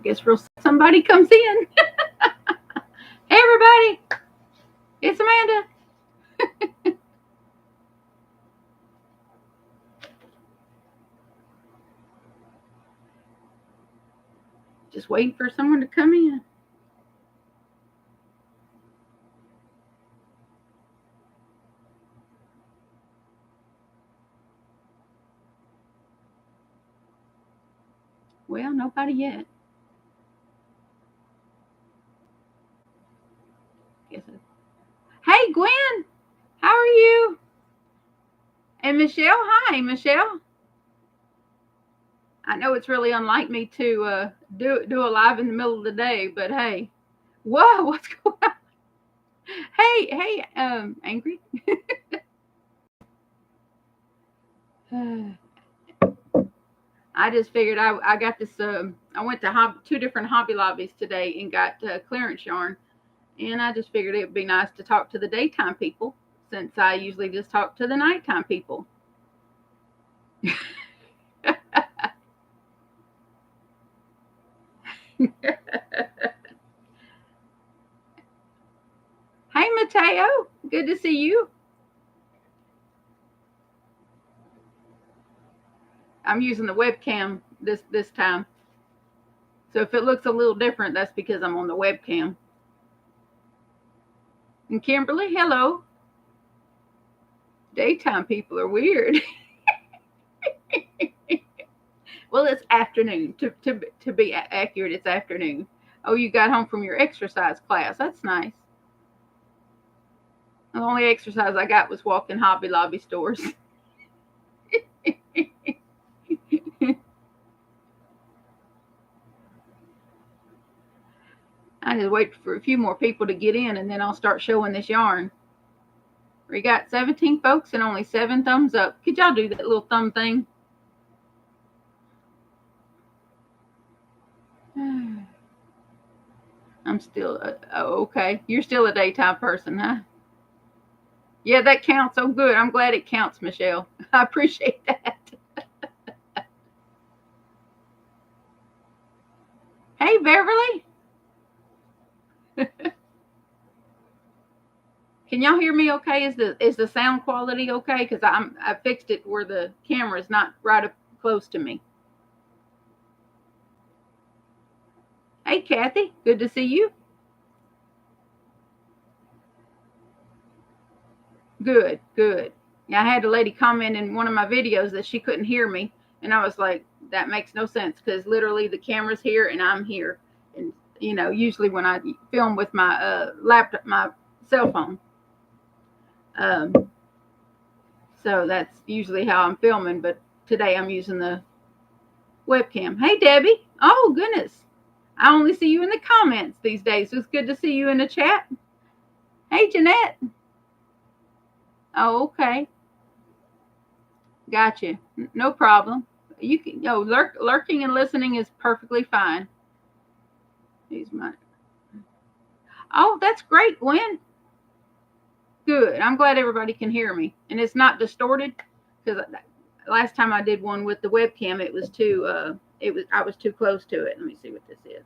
Guess somebody comes in. Hey, everybody. It's Amanda. Just waiting for someone to come in. Well, nobody yet. Hey, Gwen. How are you? And Michelle. Hi, Michelle. I know it's really unlike me to do a live in the middle of the day, but hey. Whoa, what's going on? Hey, Angry. I just figured I got this. I went to two different Hobby Lobbies today and got clearance yarn, and I just figured it would be nice to talk to the daytime people since I usually just talk to the nighttime people. Hey, Mateo, good to see you. I'm using the webcam this time. So if it looks a little different, that's because I'm on the webcam. And Kimberly, hello. Daytime people are weird. Well, it's afternoon. To be accurate, it's afternoon. Oh, you got home from your exercise class. That's nice. The only exercise I got was walking Hobby Lobby stores. I just wait for a few more people to get in, and then I'll start showing this yarn. We got 17 folks and only 7 thumbs up. Could y'all do that little thumb thing? I'm still, okay. You're still a daytime person, huh? Yeah, that counts. Oh, good. I'm glad it counts, Michelle. I appreciate that. Hey, Beverly. Can y'all hear me okay? Is the sound quality okay? Because I fixed it where the camera is not right up close to me. Hey, Kathy. Good to see you. Good, good. Yeah, I had a lady comment in one of my videos that she couldn't hear me, and I was like, that makes no sense because literally the camera's here and I'm here, and usually when I film with my laptop, my cell phone, so that's usually how I'm filming. But today I'm using the webcam. Hey, Debbie. Oh goodness, I only see you in the comments these days. So it's good to see you in the chat. Hey, Jeanette. Oh, okay. Gotcha. No problem. You can lurking and listening is perfectly fine. He's mine. Oh, that's great, Gwen. Good. I'm glad everybody can hear me, and it's not distorted because last time I did one with the webcam, it was too. I was too close to it. Let me see what this is.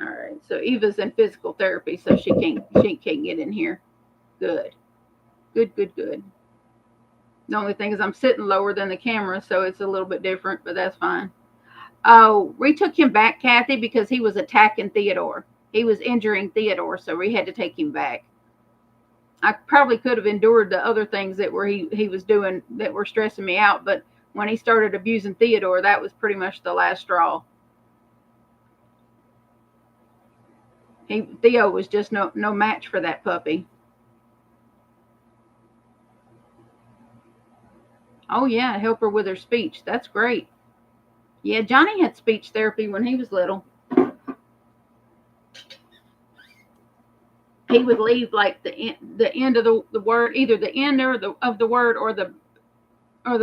All right. So Eva's in physical therapy, so she can't get in here. Good. Good. The only thing is I'm sitting lower than the camera, so it's a little bit different, but that's fine. Oh, we took him back, Kathy, because he was attacking Theodore. He was injuring Theodore, so we had to take him back. I probably could have endured the other things that he was doing that were stressing me out, but when he started abusing Theodore, that was pretty much the last straw. Theo was just no match for that puppy. Oh yeah, help her with her speech. That's great. Yeah, Johnny had speech therapy when he was little. He would leave like the end of the word, either the end of the word or the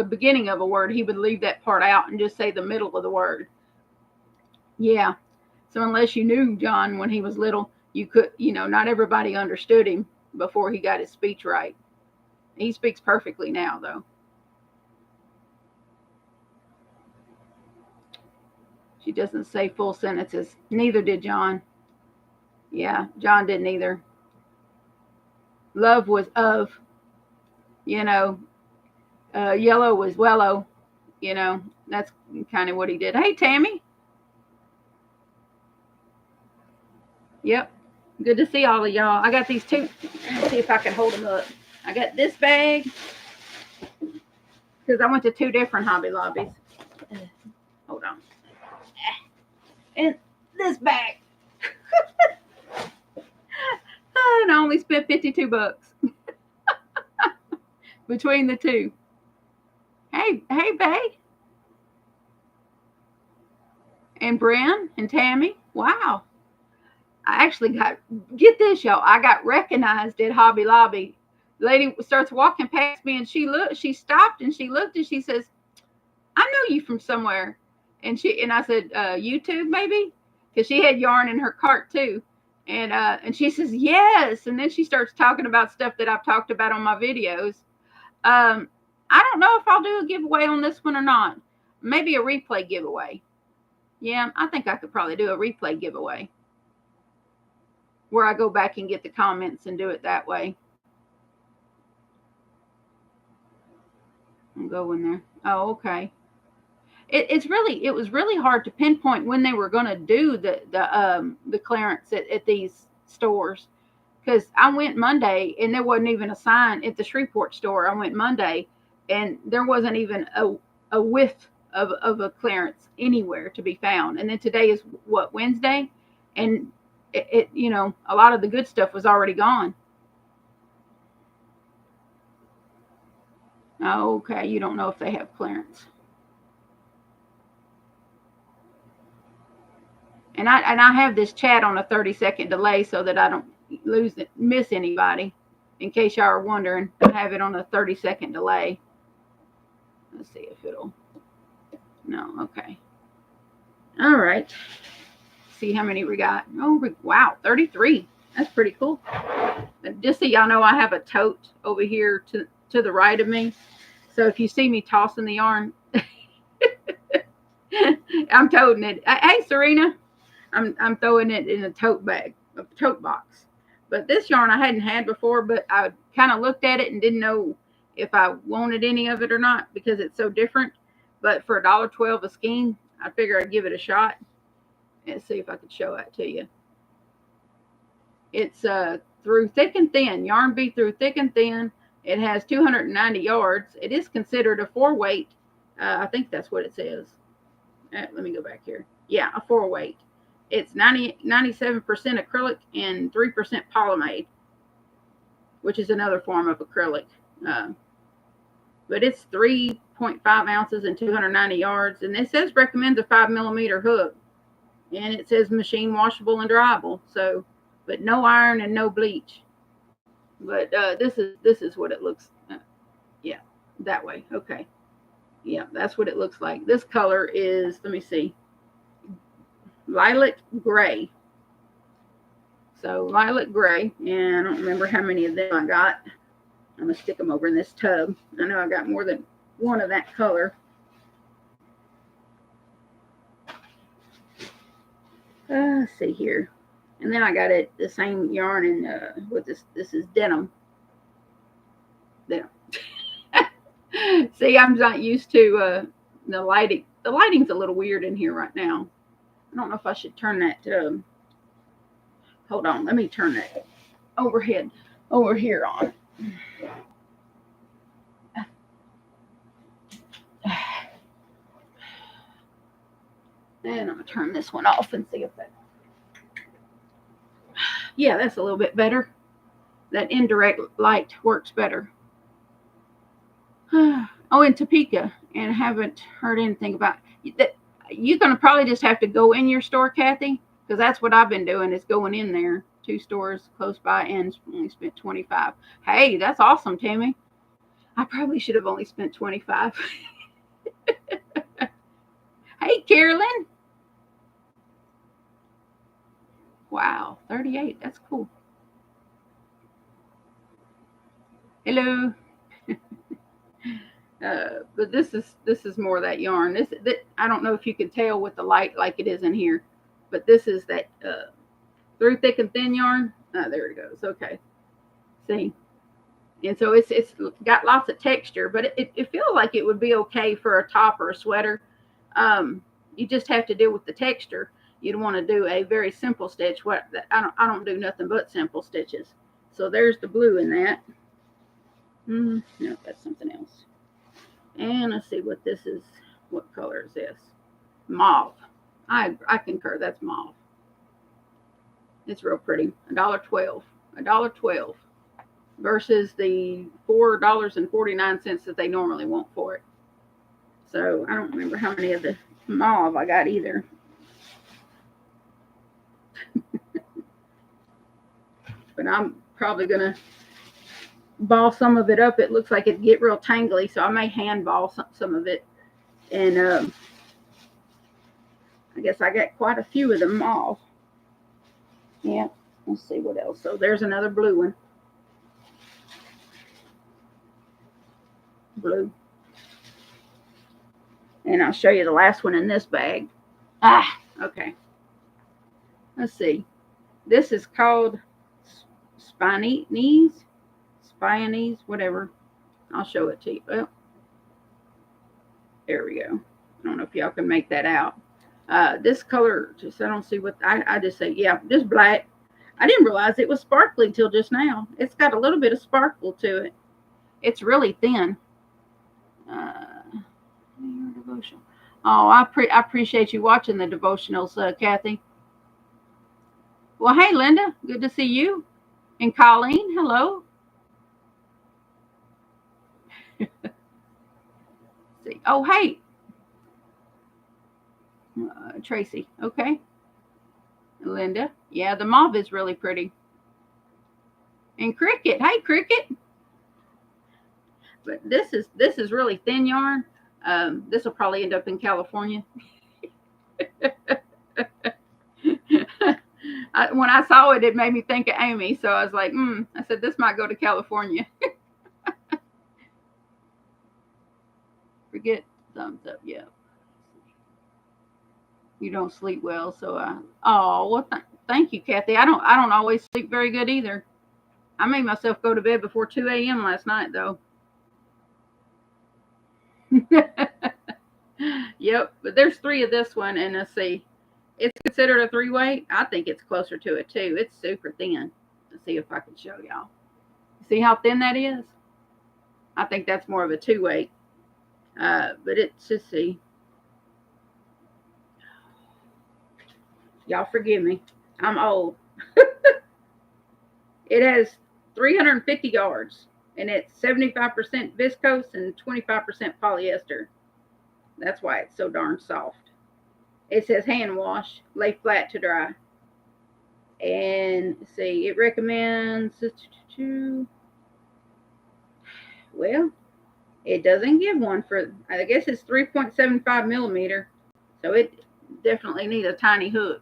beginning of a word. He would leave that part out and just say the middle of the word. Yeah. So unless you knew John when he was little, you could, not everybody understood him before he got his speech right. He speaks perfectly now, though. She doesn't say full sentences. Neither did John. Yeah, John didn't either. Love was of, yellow was wellow, that's kind of what he did. Hey, Tammy. Yep. Good to see all of y'all. I got these two. Let's see if I can hold them up. I got this bag because I went to two different Hobby Lobbies. Hold on. And this bag. And I only spent $52 between the two. Hey, babe. And Bren and Tammy. Wow. I actually get this, y'all. I got recognized at Hobby Lobby. The lady starts walking past me and she stopped and she looked and she says, I know you from somewhere. And I said, YouTube maybe? Because she had yarn in her cart too. And she says, yes. And then she starts talking about stuff that I've talked about on my videos. I don't know if I'll do a giveaway on this one or not. Maybe a replay giveaway. Yeah, I think I could probably do a replay giveaway where I go back and get the comments and do it that way. I'll go in there. Oh, okay. It was really hard to pinpoint when they were going to do the clearance at these stores, because I went Monday and there wasn't even a sign at the Shreveport store. I went Monday and there wasn't even a whiff of a clearance anywhere to be found. And then today is what, Wednesday, and it a lot of the good stuff was already gone. Oh, okay, you don't know if they have clearance. And I have this chat on a 30-second delay so that I don't miss anybody. In case y'all are wondering, I have it on a 30-second delay. Let's see if it'll. No, okay. All right. See how many we got. Oh, wow, 33. That's pretty cool. Just so y'all know, I have a tote over here to the right of me. So if you see me tossing the yarn, I'm toting it. Hey, Serena. I'm throwing it in a tote bag, a tote box. But this yarn I hadn't had before, but I kind of looked at it and didn't know if I wanted any of it or not because it's so different. But for $1.12 a skein, I figured I'd give it a shot. Let's see if I could show that to you. It's through thick and thin, yarn bee through thick and thin. It has 290 yards. It is considered a 4-weight. I think that's what it says. Let me go back here. Yeah, a 4-weight. It's 97% acrylic and 3% polyamide, which is another form of acrylic. But it's 3.5 ounces and 290 yards. And it says recommends a 5mm hook. And it says machine washable and dryable. So, but no iron and no bleach. But this is what it looks. Yeah, that way. Okay. Yeah, that's what it looks like. This color is, let me see, lilac gray. So lilac gray, and I don't remember how many of them I got. I'm gonna stick them over in this tub. I know I got more than one of that color. Let's see here, and then I got it the same yarn in with this. This is denim. Denim. See, I'm not used to the lighting. The lighting's a little weird in here right now. I don't know if I should turn that. Hold on, let me turn that over here on. And I'm gonna turn this one off and see if that. Yeah, that's a little bit better. That indirect light works better. Oh, in Topeka, and haven't heard anything about that. You're gonna probably just have to go in your store, Kathy, because that's what I've been doing, is going in there. 2 stores close by and only spent $25. Hey, that's awesome, Tammy. I probably should have only spent $25. Hey, Carolyn. Wow, 38. That's cool. Hello. But this is more of that yarn. This I don't know if you can tell with the light like it is in here, but this is that through thick and thin yarn. There it goes. Okay. See, and so it's got lots of texture, but it feels like it would be okay for a top or a sweater. You just have to deal with the texture. You'd want to do a very simple stitch. What I don't do nothing but simple stitches. So there's the blue in that. No, that's something else. And let's see what this is. What color is this? Mauve. I concur. That's mauve. It's real pretty. $1.12. $1.12 versus the $4.49 that they normally want for it. So I don't remember how many of the mauve I got either. But I'm probably gonna ball some of it up. It looks like it'd get real tangly, so I may hand ball some of it. And I guess I got quite a few of them mauve. Yeah, let's see what else. So there's another blue one. Blue. And I'll show you the last one in this bag. Okay. Let's see. This is called Spinese, whatever. I'll show it to you. Well, there we go. I don't know if y'all can make that out. This color, just I don't see what I just say. Yeah, just black. I didn't realize it was sparkly until just now. It's got a little bit of sparkle to it. It's really thin. Oh, I appreciate you watching the devotionals, Kathy. Well, hey, Linda, good to see you. And Colleen, hello. See. Oh, hey, Tracy. Okay. Linda. Yeah, the mauve is really pretty. And Cricket. Hey, Cricket. But this is really thin yarn. This will probably end up in California. When I saw it, it made me think of Amy. So I was like, I said, this might go to California. Forget thumbs up. Yeah. You don't sleep well. So, well, thank you, Kathy. I don't always sleep very good either. I made myself go to bed before 2 a.m. last night, though. Yep, but there's 3 of this one, and let's see. It's considered a 3-weight. I think it's closer to it too. It's super thin. Let's see if I can show y'all. See how thin that is? I think that's more of a 2-weight. But it's just see. Y'all forgive me. I'm old. It has 350 yards, and it's 75% viscose and 25% polyester. That's why it's so darn soft. It says hand wash, lay flat to dry. And see, it recommends, well, it doesn't give one for, I guess it's 3.75 millimeter. So it definitely needs a tiny hook.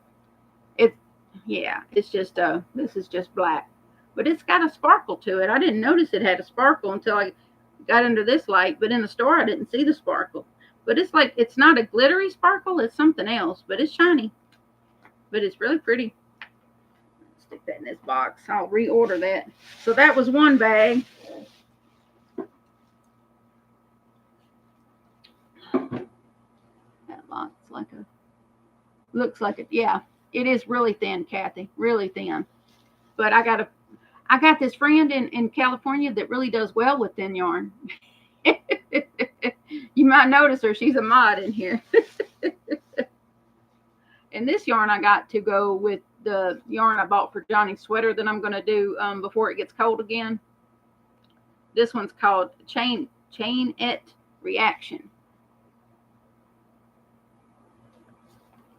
It's just, this is just black. But it's got a sparkle to it. I didn't notice it had a sparkle until I got under this light. But in the store, I didn't see the sparkle. But it's like, it's not a glittery sparkle. It's something else. But it's shiny. But it's really pretty. Stick that in this box. I'll reorder that. So that was one bag. That looks like it. Yeah, it is really thin, Kathy. Really thin. But I got this friend in California that really does well with thin yarn. You might notice her. She's a mod in here. And this yarn I got to go with the yarn I bought for Johnny's sweater that I'm going to do before it gets cold again. This one's called Chainette Reaction.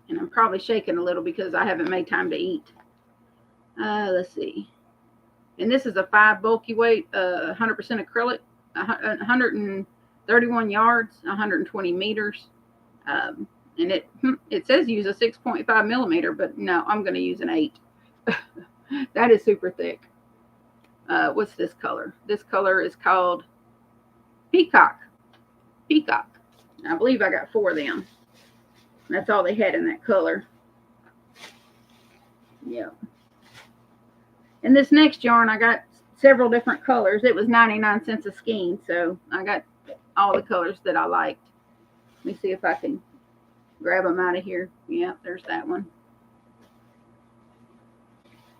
And I'm probably shaking a little because I haven't made time to eat. Let's see. And this is a 5 bulky weight, 100% acrylic, 131 yards, 120 meters. And it says use a 6.5 millimeter, but no, I'm going to use an 8. That is super thick. What's this color? This color is called Peacock. Peacock. I believe I got 4 of them. That's all they had in that color. Yeah. And this next yarn, I got several different colors. It was 99 cents a skein, so I got all the colors that I liked. Let me see if I can grab them out of here. Yeah, there's that one.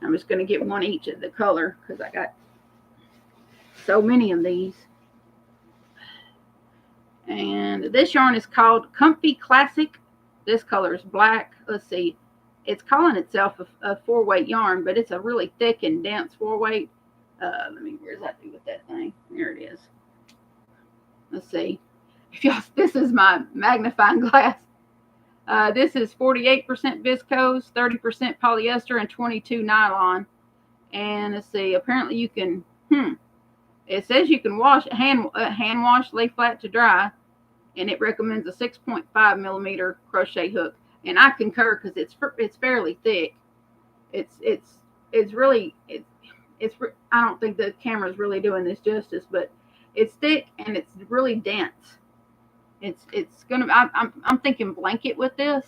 I'm just going to get one each of the color because I got so many of these. And this yarn is called Comfy Classic. This color is black. Let's see. It's calling itself a 4-weight yarn, but it's a really thick and dense 4-weight. Where's that do with that thing? There it is. Let's see. This is my magnifying glass. This is 48% viscose, 30% polyester, and 22 nylon. And let's see. Apparently you can. It says you can hand wash, lay flat to dry, and it recommends a 6.5 millimeter crochet hook. And I concur because it's fairly thick. It's really I don't think the camera's really doing this justice, but it's thick and it's really dense. It's gonna. I'm thinking blanket with this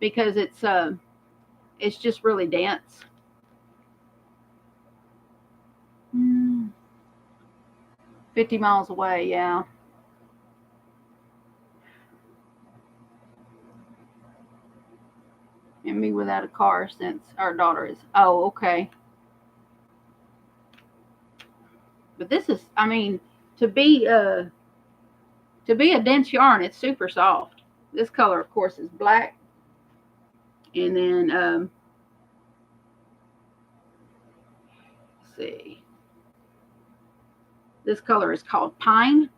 because it's just really dense. 50 miles away, yeah. And me without a car since our daughter is. Oh, okay. But this is, I mean, to be a dense yarn, it's super soft. This color, of course, is black. And then, let's see. This color is called Pine.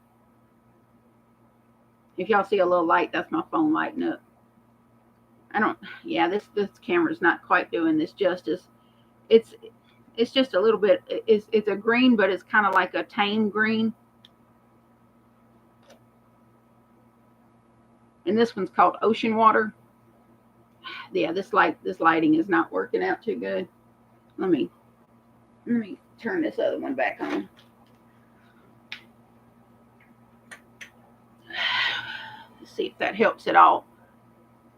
If y'all see a little light, that's my phone lighting up. This camera's not quite doing this justice. It's just a little bit, it's a green, but it's kind of like a tame green. And this one's called Ocean Water. Yeah, this lighting is not working out too good. Let me turn this other one back on. Let's see if that helps at all.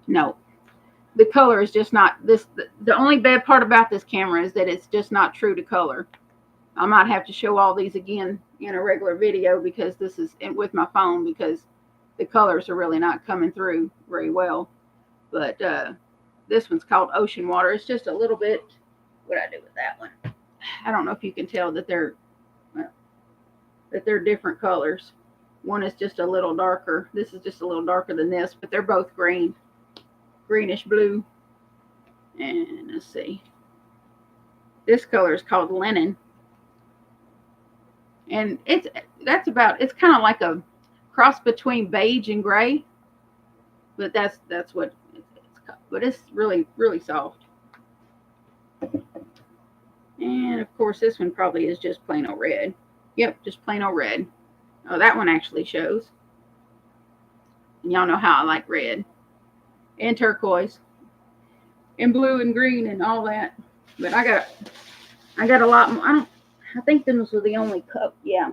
No. The color is just not this. The only bad part about this camera is that it's just not true to color. I might have to show all these again in a regular video because this is with my phone because the colors are really not coming through very well. But this one's called Ocean Water. It's just a little bit. What I do with that one? I don't know if you can tell that they're different colors. One is just a little darker. This is just a little darker than this, but they're both green. Greenish blue. And let's see. This color is called Linen. And it's kind of like a cross between beige and gray. But that's what it's called. But it's really, really soft. And of course this one probably is just plain old red. Yep, just plain old red. Oh, that one actually shows. And y'all know how I like red. And turquoise and blue and green and all that. But I got a lot more. I think those were the only cup. Yeah.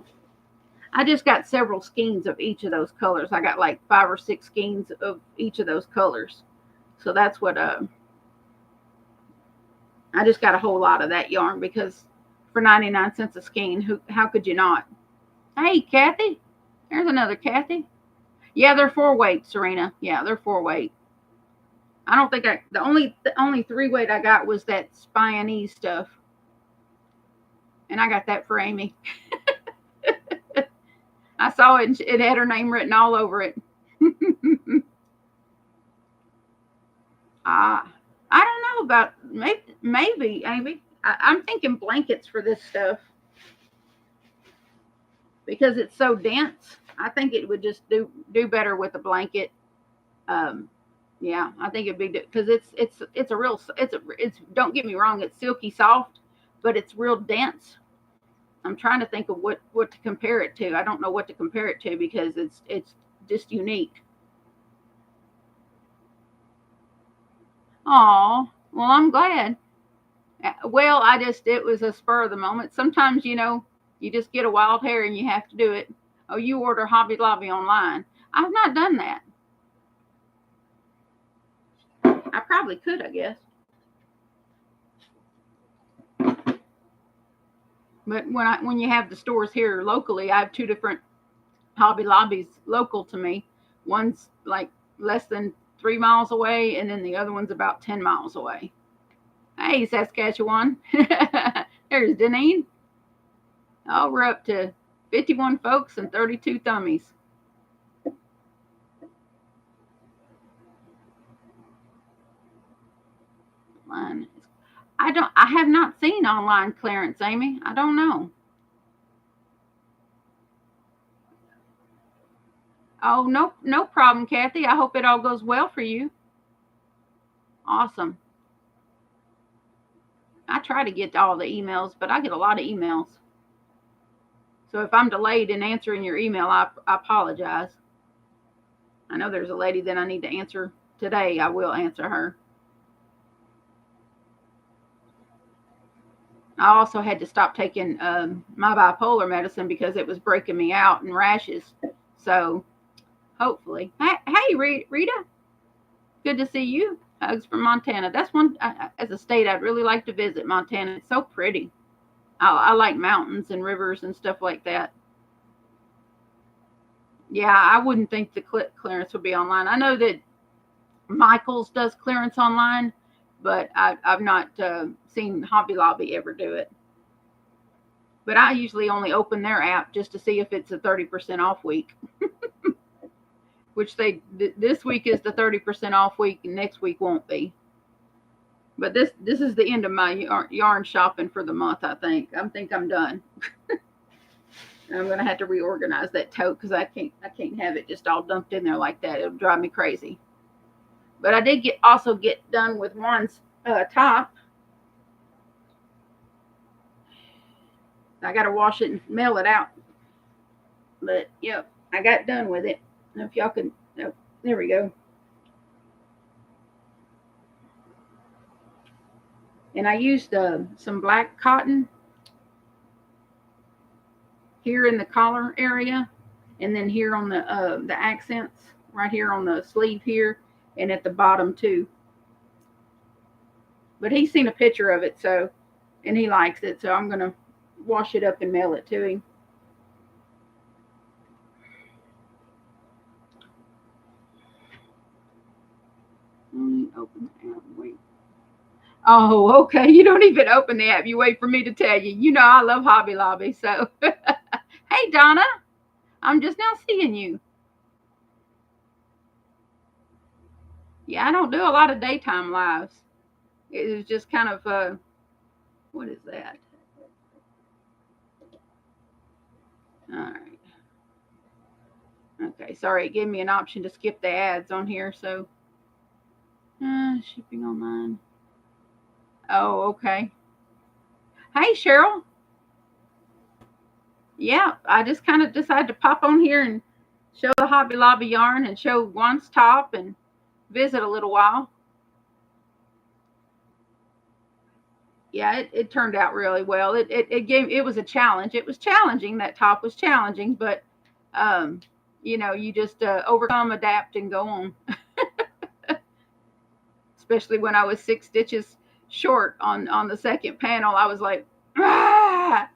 I just got several skeins of each of those colors. I got like 5 or 6 skeins of each of those colors. So that's what I just got a whole lot of that yarn because for 99 cents a skein, how could you not? Hey, Kathy. There's another Kathy. Yeah, they're 4-weight, Serena. Yeah, they're 4-weight. I don't think the only 3-weight I got was that Spionese stuff. And I got that for Amy. I saw it. It had her name written all over it. I don't know about maybe Amy. I'm thinking blankets for this stuff because it's so dense. I think it would just do better with a blanket. Yeah, I think it'd be because it's don't get me wrong, it's silky soft, but it's real dense. I'm trying to think of what to compare it to. I don't know what to compare it to because it's just unique. Oh, well, I'm glad. Well, it was a spur of the moment. Sometimes, you just get a wild hair and you have to do it. Oh, you order Hobby Lobby online. I've not done that. I probably could, I guess. But when you have the stores here locally, I have two different Hobby Lobbies local to me. One's like less than 3 miles away, and then the other one's about 10 miles away. Hey, Saskatchewan. There's Deneen. Oh, we're up to 51 folks and 32 thummies. I have not seen online clearance, Amy. I don't know. Oh, no problem, Kathy. I hope it all goes well for you. Awesome. I try to get to all the emails, but I get a lot of emails. So if I'm delayed in answering your email, I apologize. I know there's a lady that I need to answer today. I will answer her. I also had to stop taking my bipolar medicine because it was breaking me out in rashes. So hopefully. Hey, Rita. Good to see you. Hugs from Montana. That's one, as a state, I'd really like to visit Montana. It's so pretty. I like mountains and rivers and stuff like that. Yeah, I wouldn't think the clearance would be online. I know that Michael's does clearance online, but I've not seen Hobby Lobby ever do it. But I usually only open their app just to see if it's a 30% off week. Which this week is the 30% off week, and next week won't be. But this is the end of my yarn shopping for the month. I think I'm done. I'm gonna have to reorganize that tote because I can't have it just all dumped in there like that. It'll drive me crazy. But I did also get done with one's top. I got to wash it and mail it out. But yep, I got done with it. If y'all can, oh, there we go. And I used some black cotton here in the collar area, and then here on the accents, right here on the sleeve here, and at the bottom too. But he's seen a picture of it, and he likes it, so I'm gonna wash it up and mail it to him. Open the app. Wait. Oh, okay. You don't even open the app. You wait for me to tell you. You know I love Hobby Lobby. So, hey Donna, I'm just now seeing you. Yeah, I don't do a lot of daytime lives. It is just kind of what is that? All right. Okay, sorry, it gave me an option to skip the ads on here. So, shipping online. Oh, okay. Hey, Cheryl. Yeah, I just kind of decided to pop on here and show the Hobby Lobby yarn and show Juan's top and visit a little while. Yeah, it turned out really well. It was a challenge. It was challenging. That top was challenging, but you just overcome, adapt, and go on. Especially when I was 6 stitches short on the second panel, I was like, ah!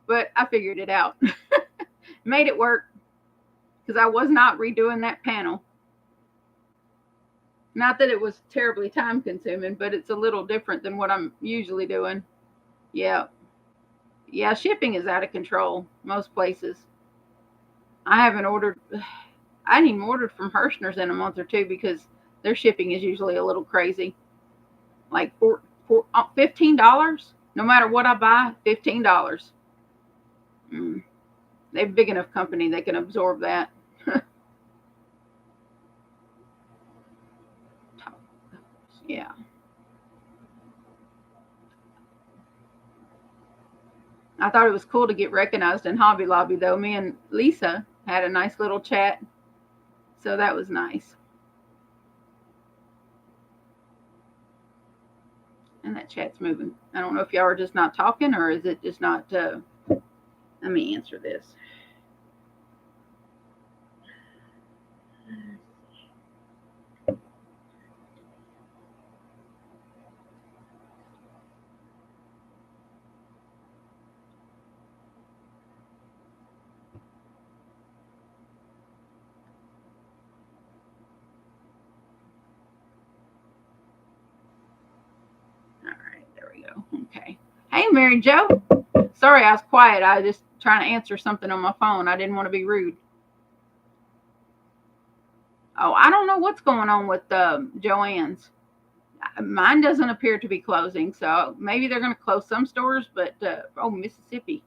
But I figured it out. Made it work because I was not redoing that panel. Not that it was terribly time consuming, but it's a little different than what I'm usually doing. Yeah. Yeah, shipping is out of control most places. I haven't ordered, I hadn't even ordered from Hirschner's in a month or two because their shipping is usually a little crazy. Like $15, no matter what I buy, $15. They're a big enough company they can absorb that. Yeah. I thought it was cool to get recognized in Hobby Lobby, though. Me and Lisa had a nice little chat, so that was nice. And that chat's moving. I don't know if y'all are just not talking or is it just not. Let me answer this. All right, there we go. Okay. Hey, Mary Jo. Sorry, I was quiet. I was just trying to answer something on my phone. I didn't want to be rude. Oh, I don't know what's going on with Joann's. Mine doesn't appear to be closing, so maybe they're going to close some stores, but oh, Mississippi.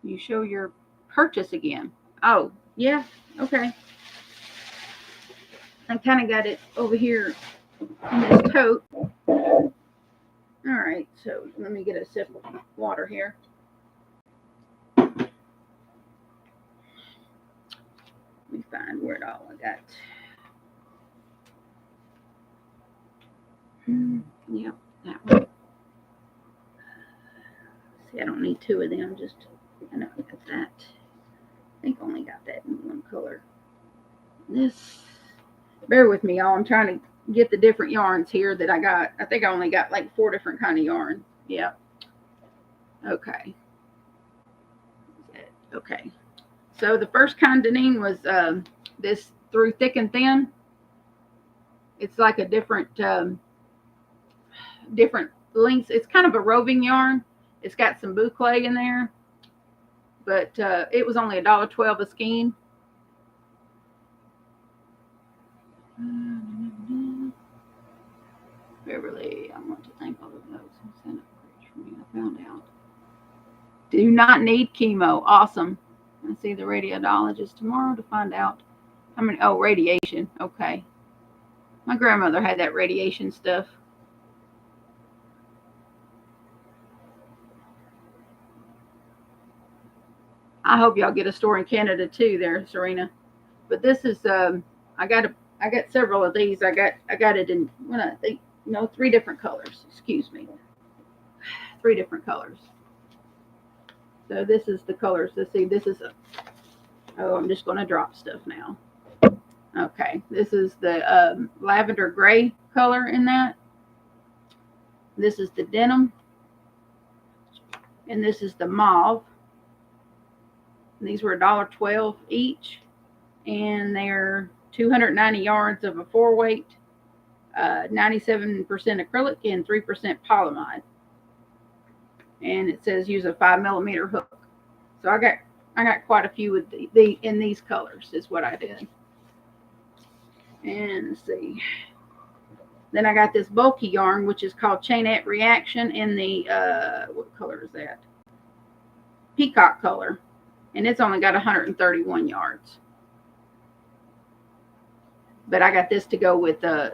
You show your purchase again. Oh, yeah, okay. I kind of got it over here in this tote. All right, so let me get a sip of water here. Let me find where it all I got. Yep, that one. See, I don't need two of them, just, I know I got that. I think I only got that in one color. This, bear with me, y'all. I'm trying to get the different yarns here that I got. I think I only got like 4 different kind of yarn. Yeah. Okay. Okay. So the first kind, Deneen, was this Through Thick and Thin. It's like a different different lengths. It's kind of a roving yarn. It's got some boucle in there, but it was only $1.12 a skein. Beverly, I want to thank all of those who sent up for me. I found out. Do not need chemo. Awesome. I see the radiologist tomorrow to find out how many. Oh, radiation. Okay. My grandmother had that radiation stuff. I hope y'all get a store in Canada too, there, Serena. But this is I got several of these. I got it in, well, I think, 3 different colors. Excuse me, 3 different colors. So this is the colors. Let's see. This is I'm just going to drop stuff now. Okay, this is the lavender gray color in that. This is the denim, and this is the mauve. And these were $1.12 each, and they're 290 yards of a 4-weight, 97% acrylic and 3% polyamide. And it says use a 5mm hook. So I got quite a few with the in these colors is what I did. And let's see. Then I got this bulky yarn, which is called Chainette Reaction in the what color is that? Peacock color. And it's only got 131 yards. But I got this to go with the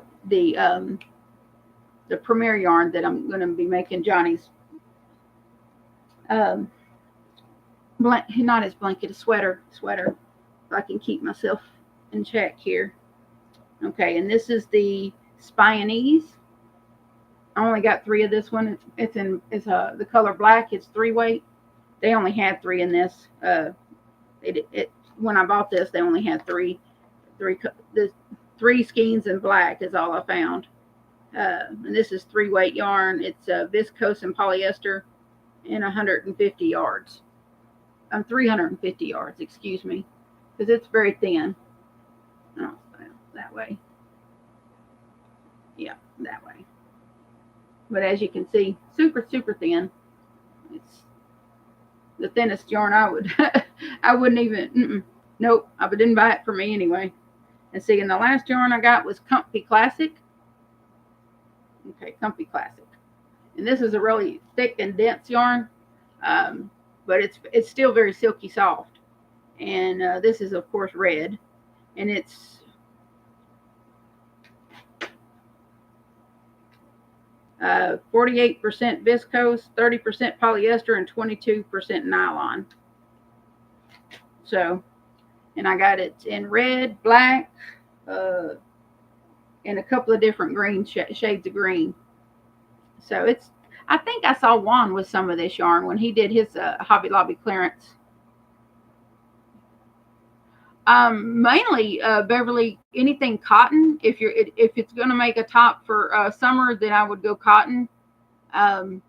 Premier yarn that I'm going to be making Johnny's not his blanket, a sweater, if I can keep myself in check here. Okay, and this is the Spionese. I only got 3 of this one. It's the color black. It's 3-weight. They only had 3 in this. When I bought this, they only had 3 skeins in black is all I found. And this is 3-weight yarn. It's viscose and polyester, and 150 yards. 350 yards, excuse me, because it's very thin. Oh, that way. Yeah, that way. But as you can see, super, super thin. It's the thinnest yarn I wouldn't even, nope, I didn't buy it for me anyway. And see, and the last yarn I got was Comfy Classic. Okay, Comfy Classic. And this is a really thick and dense yarn, but it's still very silky soft. And this is, of course, red. And it's 48% viscose, 30% polyester, and 22% nylon. So, and I got it in red, black, and a couple of different green shades of green. So it's, I think I saw Juan with some of this yarn when he did his Hobby Lobby clearance. Mainly Beverly, anything cotton. If it's going to make a top for summer, then I would go cotton. Um,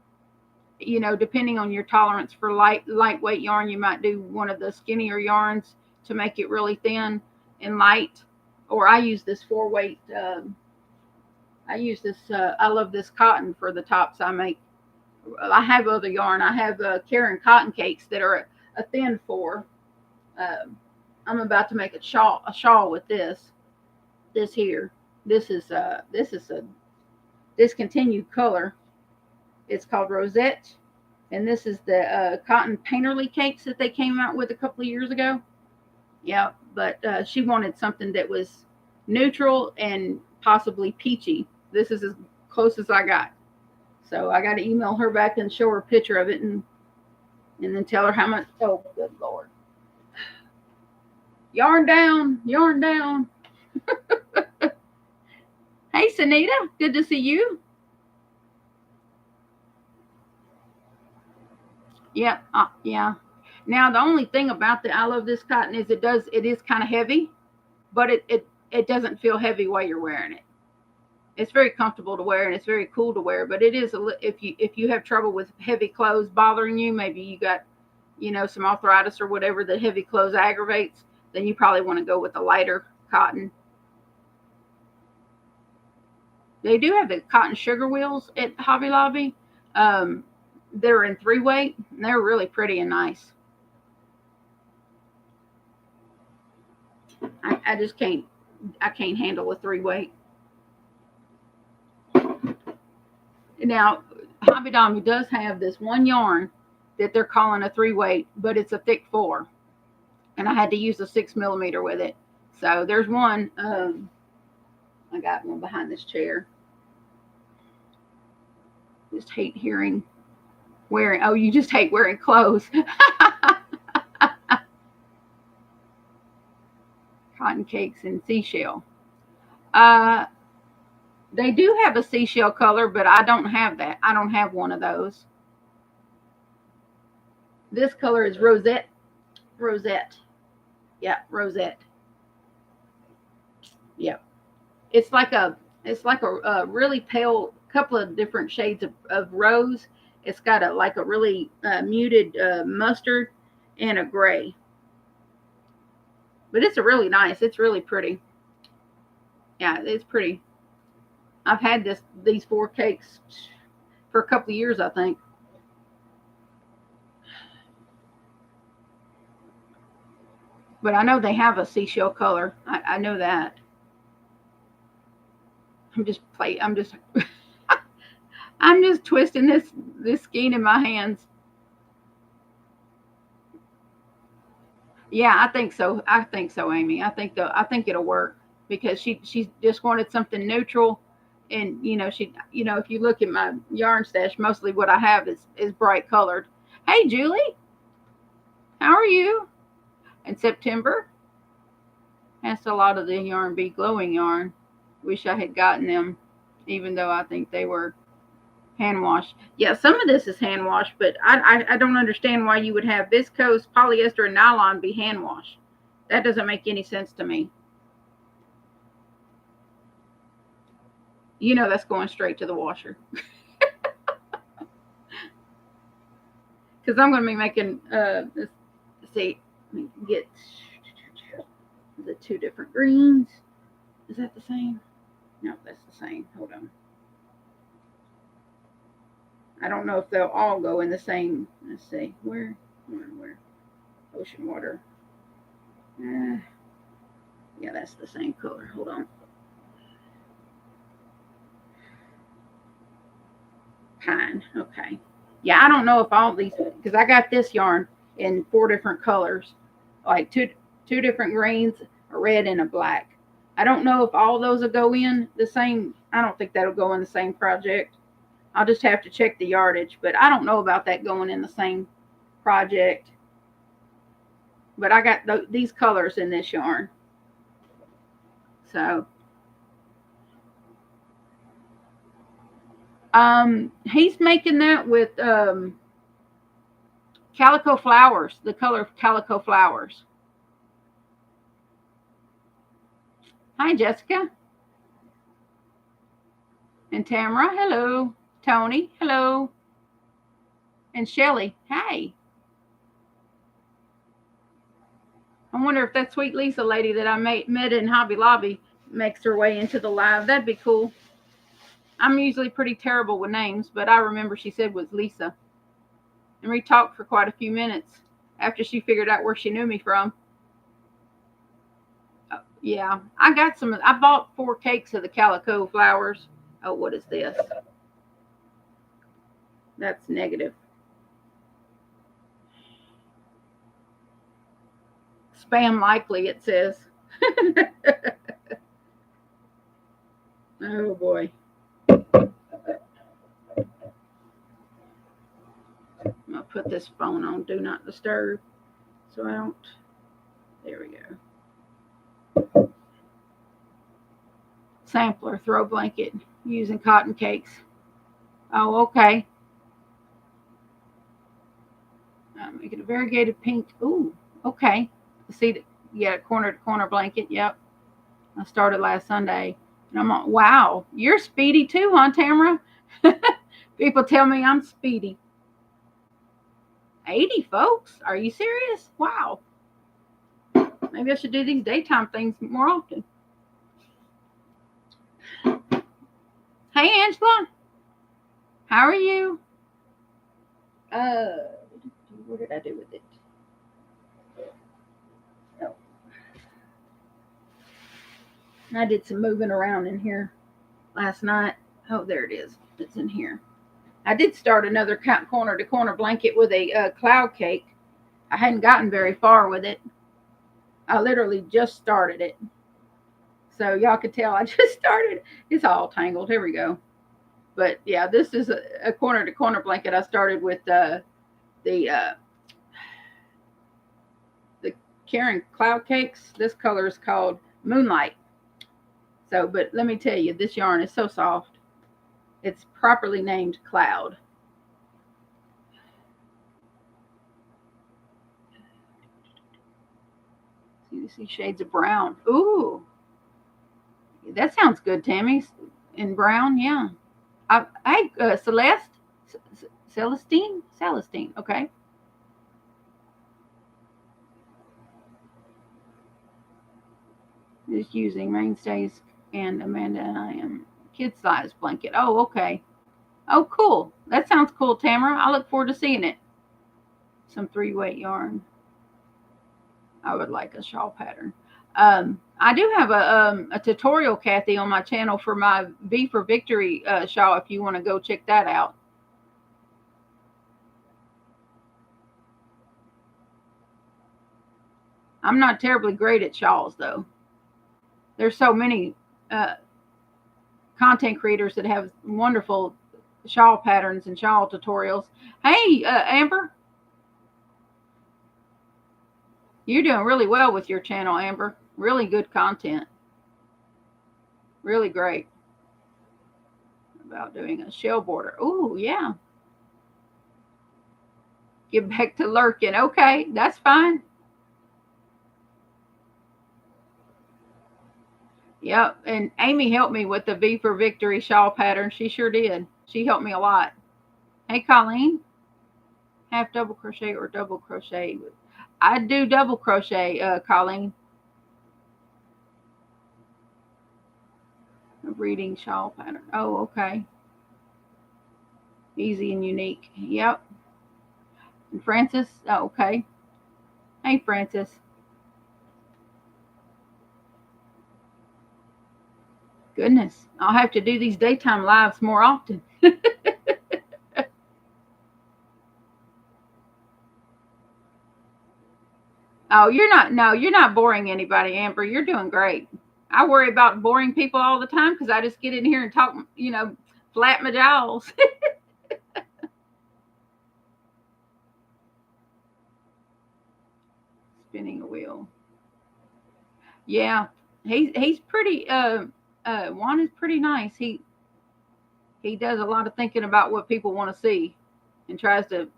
you know, depending on your tolerance for lightweight yarn, you might do one of the skinnier yarns to make it really thin and light. Or I use this 4-weight. I use this. I love this cotton for the tops I make. I have other yarn. I have Karen cotton cakes that are a thin 4. I'm about to make a shawl with this. This here. This is a discontinued color. It's called Rosette, and this is the cotton painterly cakes that they came out with a couple of years ago. Yeah, but she wanted something that was neutral and possibly peachy. This is as close as I got. So I got to email her back and show her a picture of it, and then tell her how much. Oh, good Lord. Yarn down, yarn down. Hey, Sunita, good to see you. Yeah, yeah. Now the only thing about the I love this cotton is it is kind of heavy, but it doesn't feel heavy while you're wearing it. It's very comfortable to wear and it's very cool to wear. But it is if you have trouble with heavy clothes bothering you, maybe you got some arthritis or whatever that heavy clothes aggravates, then you probably want to go with a lighter cotton. They do have the cotton sugar wheels at Hobby Lobby. They're in 3-weight and they're really pretty and nice. I just can't handle a 3-weight. Now, Hobby Lobby does have this one yarn that they're calling a 3-weight, but it's a thick 4, and I had to use a 6mm with it. So there's one. I got one behind this chair. Just hate wearing. Oh, you just hate wearing clothes. Cotton cakes and seashell. They do have a seashell color, but I don't have that. I don't have one of those. This color is Rosette. Rosette. Yeah, Rosette. Yeah. It's like a really pale couple of different shades of rose. It's got a really muted mustard and a gray. But it's it's really pretty. Yeah, it's pretty. I've had these 4 cakes for a couple of years, I think. But I know they have a seashell color. I know that. I'm just I'm just twisting this skein in my hands. Yeah, I think so. I think so, Amy. I think it'll work because she just wanted something neutral, and if you look at my yarn stash, mostly what I have is bright colored. Hey, Julie, how are you? In September, asked a lot of the yarn be glowing yarn. Wish I had gotten them, even though I think they were hand washed. Yeah, some of this is hand washed, but I don't understand why you would have viscose, polyester, and nylon be hand washed. That doesn't make any sense to me. That's going straight to the washer. Because I'm going to be making, let's see, get the 2 different greens. Is that the same? No, that's the same. Hold on. I don't know if they'll all go in the same. Let's see. Where? Ocean water. Yeah, that's the same color. Hold on. Pine. Okay. Yeah, I don't know if all these, because I got this yarn in 4 different colors, like two different greens, a red and a black. I don't know if all those will go in the same. I don't think that'll go in the same project. I'll just have to check the yardage, but I don't know about that going in the same project. But I got these colors in this yarn. So He's making that with calico flowers, the color of calico flowers. Hi, Jessica. And Tamara, hello. Tony, hello. And Shelly, hey. I wonder if that sweet Lisa lady that I met in Hobby Lobby makes her way into the live. That'd be cool. I'm usually pretty terrible with names, but I remember she said was Lisa. And we talked for quite a few minutes after she figured out where she knew me from. Yeah, I got some. I bought 4 cakes of the calico flowers. Oh, what is this? That's negative. Spam likely, it says. Oh boy. I'm gonna put this phone on do not disturb so I don't. There we go. Sampler throw blanket using cotton cakes. Oh, okay. Make it a variegated pink. Ooh, okay. See, yeah, corner to corner blanket. Yep. I started last Sunday. And I'm on, wow, you're speedy too, huh, Tamara? People tell me I'm speedy. 80 folks? Are you serious? Wow. Maybe I should do these daytime things more often. Hey, Angela. How are you? What did I do with it? Oh. I did some moving around in here last night. Oh, there it is. It's in here. I did start another corner to corner blanket with a cloud cake. I hadn't gotten very far with it. I literally just started it. So y'all could tell I just started. It's all tangled. Here we go. But yeah, this is a corner to corner blanket. I started with the Karen cloud cakes. This color is called Moonlight. So, but let me tell you, this yarn is so soft. It's properly named Cloud. You see shades of brown. Ooh, that sounds good, Tammy. In brown, yeah. Hey, Celestine. Okay. Just using mainstays and Amanda and I am kid size blanket. Oh, okay. Oh, cool. That sounds cool, Tamara. I look forward to seeing it. Some 3-weight yarn. I would like a shawl pattern. I do have a tutorial, Kathy, on my channel for my V for Victory shawl if you want to go check that out. I'm not terribly great at shawls, though. There's so many content creators that have wonderful shawl patterns and shawl tutorials. Hey, Amber. You're doing really well with your channel, Amber. Really good content. Really great. About doing a shell border. Ooh, yeah. Get back to lurking. Okay, that's fine. Yep, and Amy helped me with the V for Victory shawl pattern. She sure did. She helped me a lot. Hey, Colleen. Half double crochet or double crochet? I do double crochet, Colleen. A reading shawl pattern. Oh, okay. Easy and unique. Yep. And Francis. Oh, okay. Hey, Francis. Goodness, I'll have to do these daytime lives more often. Oh, you're not. No, you're not boring anybody, Amber. You're doing great. I worry about boring people all the time because I just get in here and talk, flap my jowls. Spinning a wheel. Yeah, he's pretty. Juan is pretty nice. He does a lot of thinking about what people want to see and tries to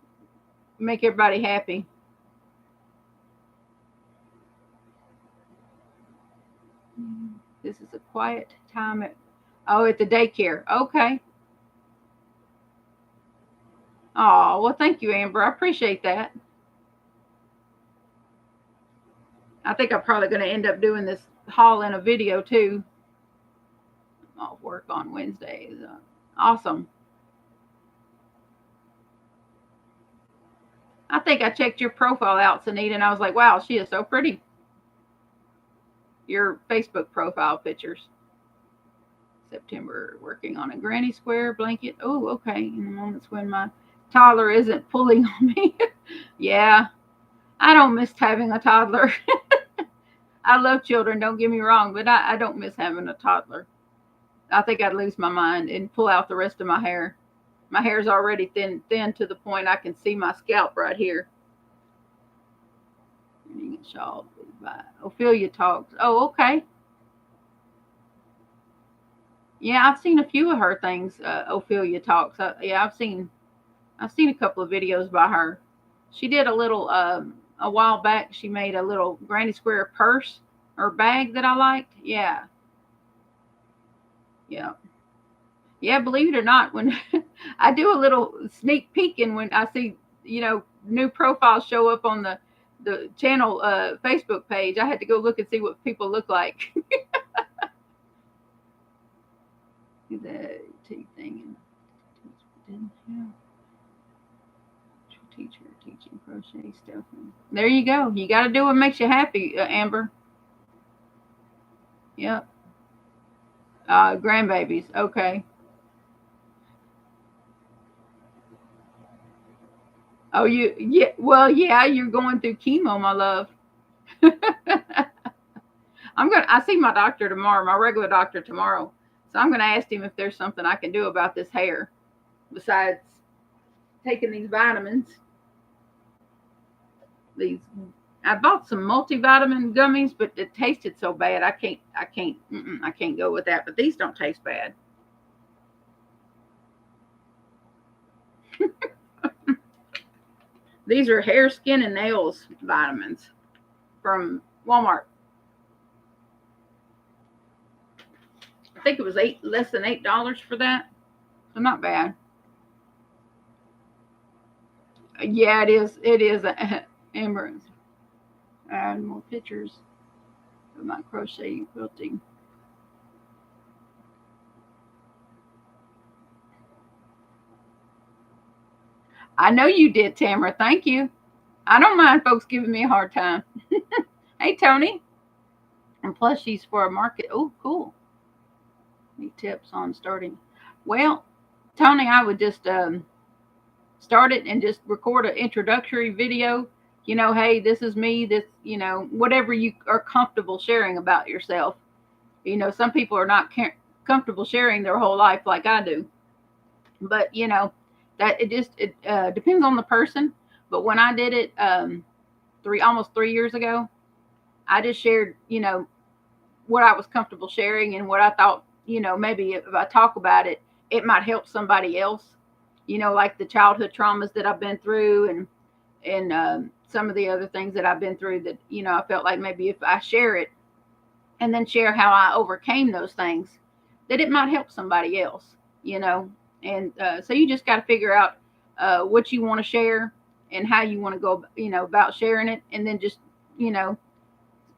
make everybody happy. This is a quiet time at the daycare. Okay. Oh, well, thank you, Amber. I appreciate that. I think I'm probably going to end up doing this haul in a video too. I'll work on Wednesdays. Awesome. I think I checked your profile out, Sunita, and I was like, wow, she is so pretty. Your Facebook profile pictures. September, working on a granny square blanket. Oh, okay. In the moments when my toddler isn't pulling on me. Yeah, I don't miss having a toddler. I love children, don't get me wrong, but I don't miss having a toddler. I think I'd lose my mind and pull out the rest of my hair. My hair's already thin to the point I can see my scalp right here. Shawl by Ophelia Talks. Oh, okay. Yeah, I've seen a few of her things. Ophelia Talks. Yeah, I've seen a couple of videos by her. She did a little a while back. She made a little granny square purse or bag that I liked. Yeah, yeah, yeah. Believe it or not, when I do a little sneak peeking when I see new profiles show up on the channel Facebook page, I had to go look and see what people look like. The tea thing and teacher teaching crochet stuff. There you go. You got to do what makes you happy, Amber. Yep. Grandbabies. Okay. Oh, yeah. Well, yeah. You're going through chemo, my love. I see my doctor tomorrow, my regular doctor tomorrow. So I'm gonna ask him if there's something I can do about this hair besides taking these vitamins. These I bought some multivitamin gummies, but it tasted so bad. I can't go with that. But these don't taste bad. These are hair, skin, and nails vitamins from Walmart. I think it was less than $8 for that. So not bad. Yeah, it is. It is. Amber, add more pictures of my crocheting quilting. I know you did, Tamara. Thank you. I don't mind folks giving me a hard time. Hey, Tony. And plus, she's for a market. Oh, cool. Any tips on starting? Well, Tony, I would just start it and just record an introductory video. Hey, this is me. This, whatever you are comfortable sharing about yourself. Some people are not comfortable sharing their whole life like I do. But that it depends on the person. But when I did it almost 3 years ago, I just shared what I was comfortable sharing and what I thought maybe if I talk about it, it might help somebody else. Like the childhood traumas that I've been through and some of the other things that I've been through that I felt like maybe if I share it and then share how I overcame those things, that it might help somebody else. And so you just got to figure out what you want to share and how you want to go about sharing it, and then just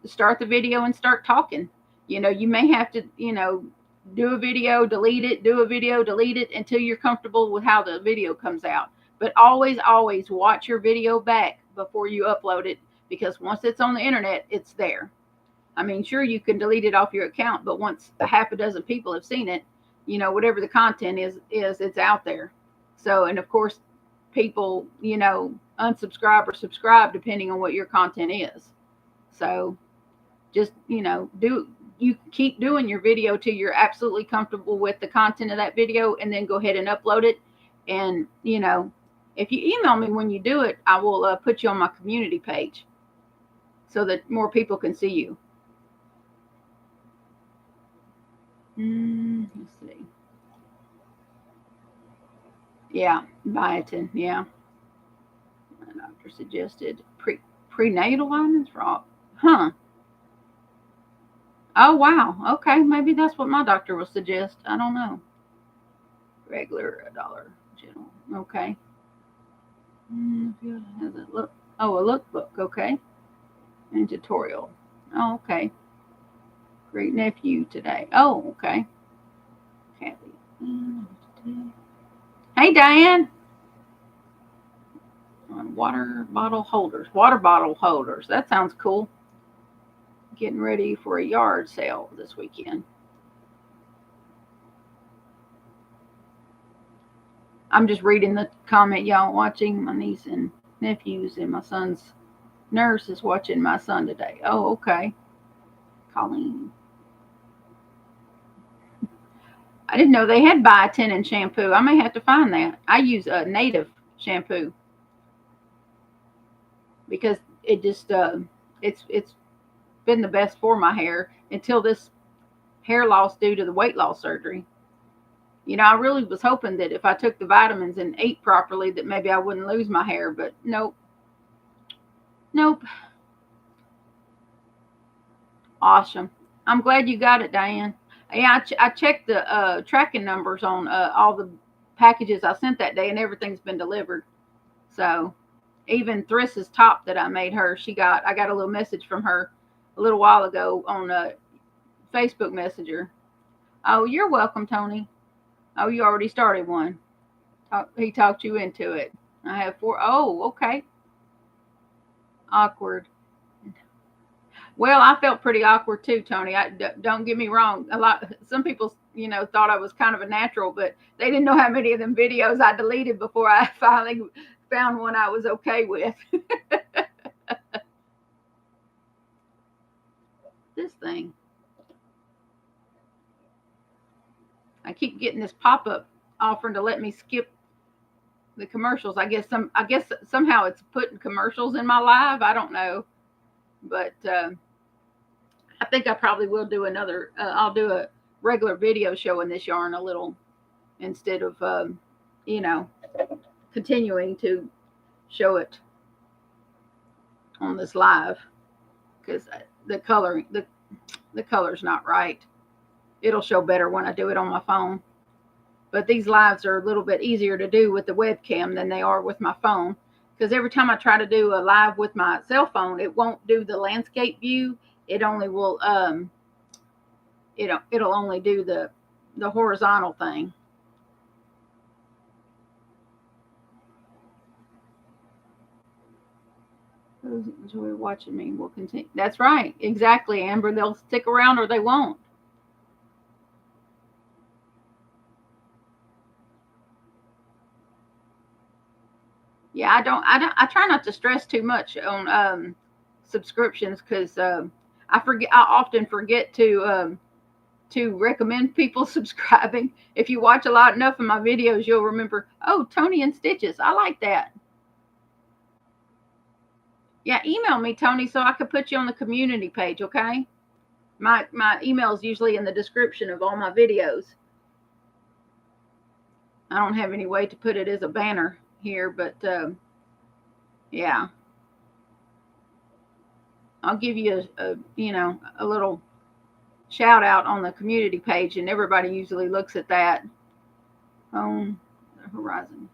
start the video and start talking. You may have to do a video, delete it, do a video, delete it until you're comfortable with how the video comes out. But always watch your video back before you upload it, because once it's on the internet, it's there. I mean, sure, you can delete it off your account, but once a half a dozen people have seen it, whatever the content is it's out there. So, and of course, people, unsubscribe or subscribe depending on what your content is. So just, you keep doing your video till you're absolutely comfortable with the content of that video, and then go ahead and upload it. And, if you email me when you do it, I will put you on my community page so that more people can see you. Let's see. Yeah, biotin. Yeah. The doctor suggested prenatal vitamins for all. Huh. Oh, wow. Okay. Maybe that's what my doctor will suggest. I don't know. Regular $1 general. Okay. Has it look? Oh, a lookbook. Okay. And tutorial. Oh, okay. Great nephew today. Oh, okay. Kathy. Hey, Diane. On water bottle holders. Water bottle holders. That sounds cool. Getting ready for a yard sale this weekend. I'm just reading the comment, y'all. Watching my niece and nephews, and my son's nurse is watching my son today. Oh, okay. Colleen. I didn't know they had biotin in shampoo. I may have to find that. I use a native shampoo because it just it's been the best for my hair until this hair loss due to the weight loss surgery. You know, I really was hoping that if I took the vitamins and ate properly, that maybe I wouldn't lose my hair, but nope, nope. Awesome. I'm glad you got it, Diane. Yeah, I checked the tracking numbers on all the packages I sent that day, and everything's been delivered. So even Thriss's top that I made her, I got a little message from her a little while ago on Facebook Messenger. Oh, you're welcome, Tony. Oh, you already started one. He talked you into it. I have four. Oh, okay. Awkward. Well, I felt pretty awkward too, Tony. Don't get me wrong. Some people, thought I was kind of a natural, but they didn't know how many of them videos I deleted before I finally found one I was okay with. This thing, I keep getting this pop-up offering to let me skip the commercials. I guess somehow it's putting commercials in my live. I don't know, but I think I probably will do another. I'll do a regular video showing this yarn a little instead of you know continuing to show it on this live because the color the color's not right. It'll show better when I do it on my phone. But these lives are a little bit easier to do with the webcam than they are with my phone because every time I try to do a live with my cell phone, it won't do the landscape view. It only will it'll only do the horizontal thing. Those that enjoy watching me will continue. That's right. Exactly, Amber. They'll stick around or they won't. Yeah, I try not to stress too much on subscriptions because I often forget to recommend people subscribing. If you watch a lot enough of my videos, you'll remember, oh, Tony and Stitches. I like that. Yeah, email me, Tony, so I could put you on the community page, okay? My email is usually in the description of all my videos. I don't have any way to put it as a banner here, but yeah, I'll give you a little shout out on the community page, and everybody usually looks at that on the horizon.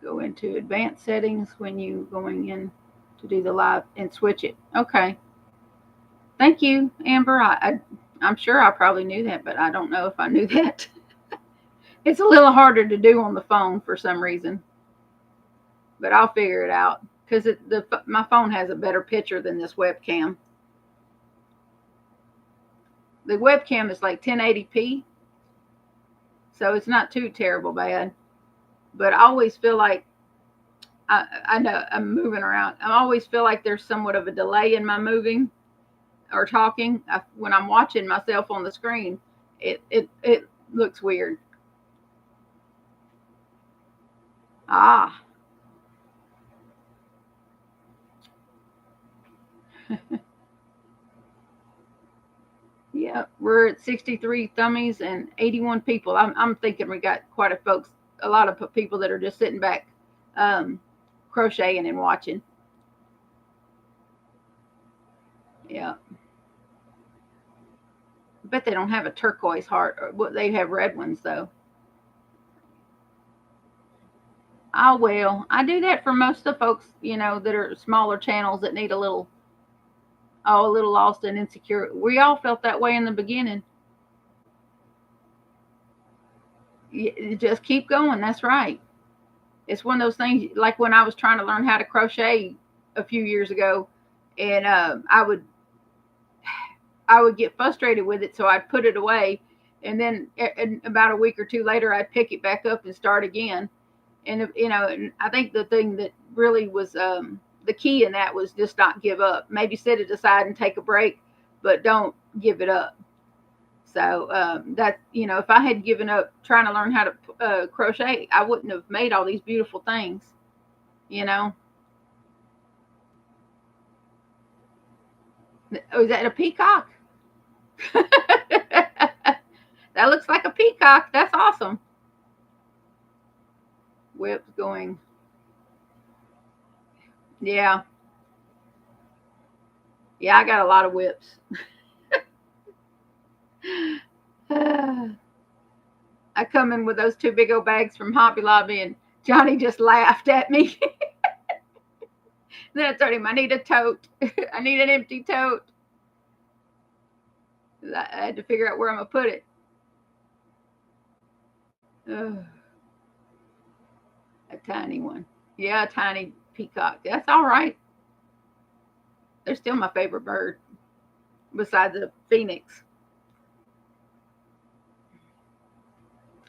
Go into advanced settings when you going in to do the live and switch it. Okay. Thank you, Amber. I'm sure I probably knew that, but I don't know if I knew that. It's a little harder to do on the phone for some reason, but I'll figure it out because my phone has a better picture than this webcam. The webcam is like 1080p, so it's not too terrible bad. But I always feel like I know I'm moving around. I always feel like there's somewhat of a delay in my moving or talking. When I'm watching myself on the screen, it looks weird. Ah. Yeah, we're at 63 thummies and 81 people. I'm thinking we got quite a a lot of people that are just sitting back crocheting and watching. Yeah. I bet they don't have a turquoise heart. They have red ones though. I will. I do that for most of the folks, that are smaller channels that need a little lost and insecure. We all felt that way in the beginning. You just keep going. That's right. It's one of those things, like when I was trying to learn how to crochet a few years ago, and I would get frustrated with it, so I'd put it away, and then about a week or two later, I'd pick it back up and start again. And and I think the thing that really was the key in that was just not give up. Maybe set it aside and take a break, but don't give it up. So that if I had given up trying to learn how to crochet, I wouldn't have made all these beautiful things. Oh, is that a peacock? That looks like a peacock. That's awesome. Whips going. Yeah. Yeah, I got a lot of whips. I come in with those two big old bags from Hobby Lobby, and Johnny just laughed at me. Then I told him I need a tote. I need an empty tote. I had to figure out where I'm going to put it. Ugh. A tiny one. Yeah, a tiny peacock. That's all right. They're still my favorite bird, besides the phoenix.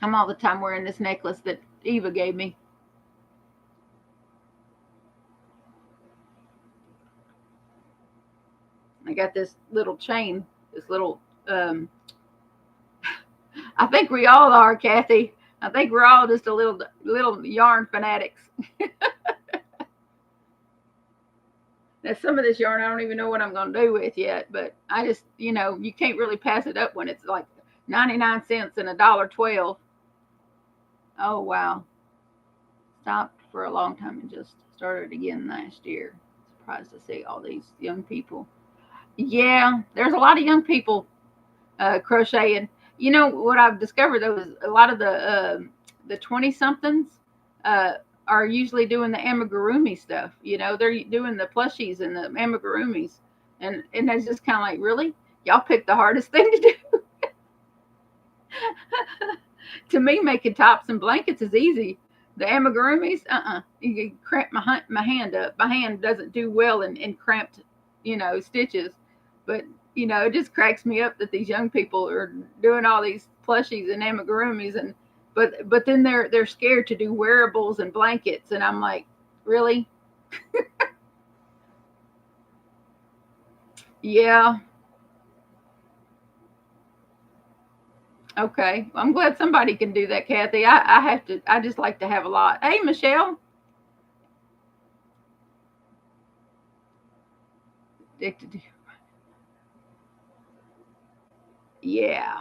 I'm all the time wearing this necklace that Eva gave me. I got this little chain, this little, I think we all are, Kathy. I think we're all just a little yarn fanatics. Now, some of this yarn I don't even know what I'm going to do with yet, but I just, you can't really pass it up when it's like 99 cents and $1.12. Oh, wow. Stopped for a long time and just started again last year. Surprised to see all these young people. Yeah, there's a lot of young people crocheting. What I've discovered though is a lot of the 20 somethings are usually doing the amigurumi stuff. They're doing the plushies and the amigurumis, and it's just kind of like, really, y'all picked the hardest thing to do. To me, making tops and blankets is easy. The amigurumis, you can cramp my hand up. My hand doesn't do well in cramped, stitches. But it just cracks me up that these young people are doing all these plushies and amigurumis, but then they're scared to do wearables and blankets, and I'm like, really? Yeah. Okay. I'm glad somebody can do that, Kathy. I have to. I just like to have a lot. Hey, Michelle. Addicted to. Yeah.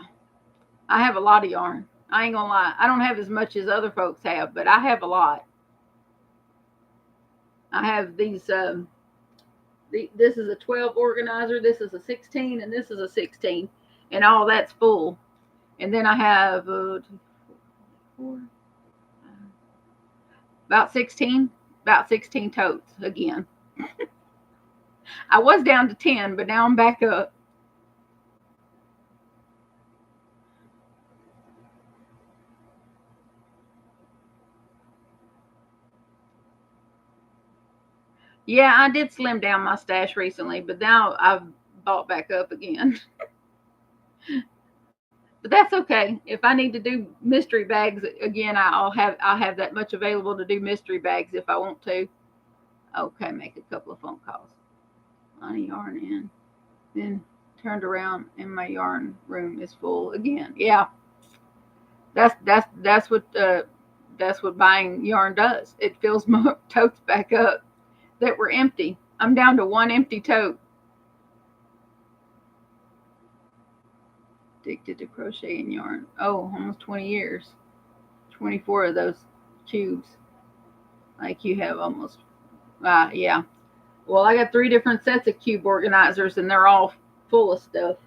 I have a lot of yarn. I ain't gonna lie. I don't have as much as other folks have, but I have a lot. I have these. This is a 12 organizer. This is a 16, and this is a 16, and all that's full. And then I have about 16, about 16 totes again. I was down to 10, but now I'm back up. Yeah, I did slim down my stash recently, but now I've bought back up again. But that's okay. If I need to do mystery bags again, I'll have that much available to do mystery bags if I want to. Okay, make a couple of phone calls. Honey yarn in. Then turned around and my yarn room is full again. Yeah, that's what buying yarn does. It fills my totes back up that were empty. I'm down to one empty tote. Addicted to crochet and yarn. Oh, almost 20 years. 24 of those cubes. Like you have almost, yeah. Well, I got 3 different sets of cube organizers, and they're all full of stuff.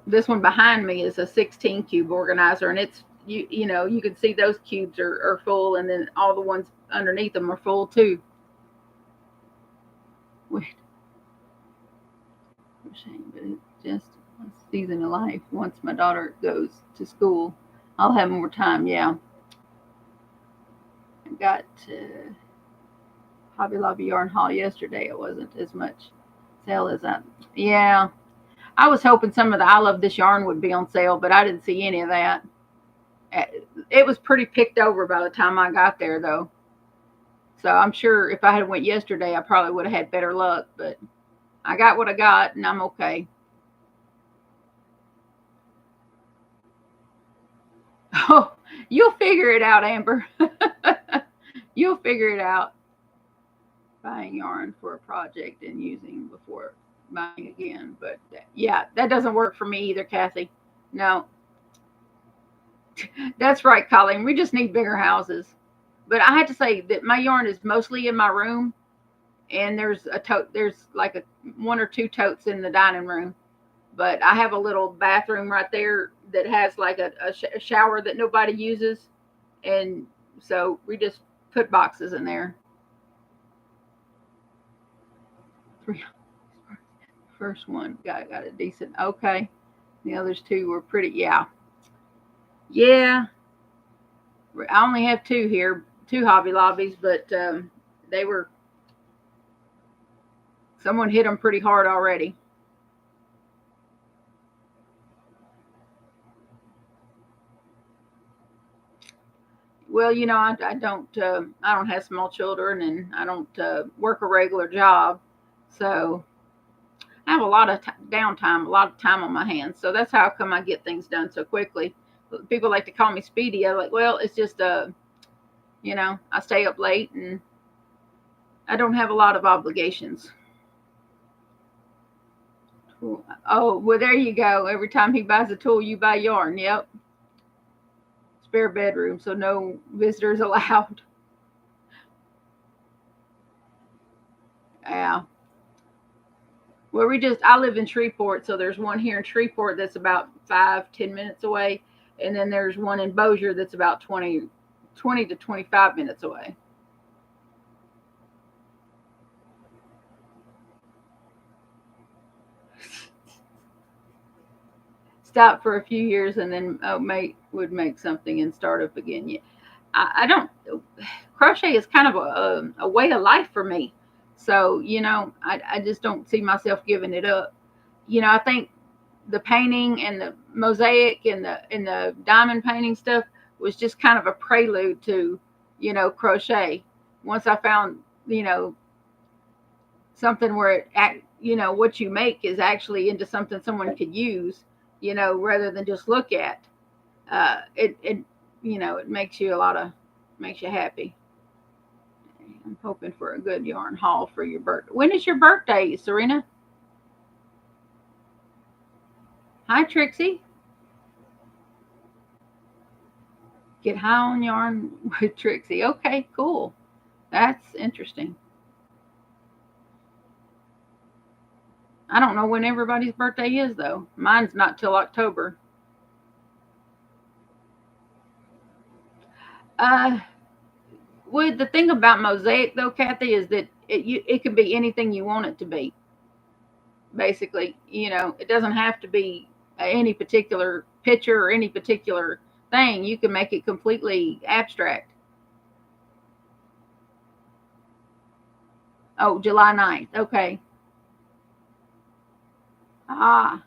This one behind me is a 16 cube organizer, and it's you know you can see those cubes are full, and then all the ones underneath them are full too. Wait, shame, but it's just a season of life. Once my daughter goes to school, I'll have more time. Yeah, I got Hobby Lobby yarn haul yesterday. It wasn't as much sale as that. Yeah, I was hoping some of the I Love This yarn would be on sale, but I didn't see any of that. It was pretty picked over by the time I got there, though. So I'm sure if I had went yesterday, I probably would have had better luck. But I got what I got, and I'm okay. Oh, you'll figure it out, Amber. You'll figure it out. Buying yarn for a project and using before buying again. But yeah, that doesn't work for me either, Kathy. No, that's right, Colleen. We just need bigger houses. But I had to say that my yarn is mostly in my room, and there's a tote. There's like a 1 or 2 totes in the dining room. But I have a little bathroom right there that has like a shower that nobody uses, and so we just put boxes in there. First one got a decent. Okay, the others 2 were pretty. Yeah, yeah. I only have 2 here, 2 Hobby Lobbies, but they were. Someone hit them pretty hard already. Well, I don't have small children, and I don't work a regular job, so I have a lot of downtime, a lot of time on my hands. So that's how come I get things done so quickly. People like to call me speedy. I'm like, well, it's just I stay up late, and I don't have a lot of obligations. Oh, well, there you go. Every time he buys a tool, you buy yarn. Yep. Spare bedroom, so no visitors allowed. Yeah. Well, I live in Shreveport, so there's one here in Shreveport that's about 5-10 minutes away, and then there's one in Bossier that's about 20 to 25 minutes away. Stop for a few years, and then would make something and start up again. Yeah, I don't. Crochet is kind of a way of life for me. So I just don't see myself giving it up. I think the painting and the mosaic and the diamond painting stuff was just kind of a prelude to crochet. Once I found something where what you make is actually into something someone could use, rather than just look at. It makes you makes you happy. I'm hoping for a good yarn haul for your birthday. When is your birthday, Serena? Hi, Trixie. Get high on yarn with Trixie. Okay, cool. That's interesting. I don't know when everybody's birthday is, though. Mine's not till October. Uh, well, the thing about mosaic, though, Kathy, is that it can be anything you want it to be. Basically, it doesn't have to be any particular picture or any particular thing. You can make it completely abstract. Oh, July 9th. Okay. Ah,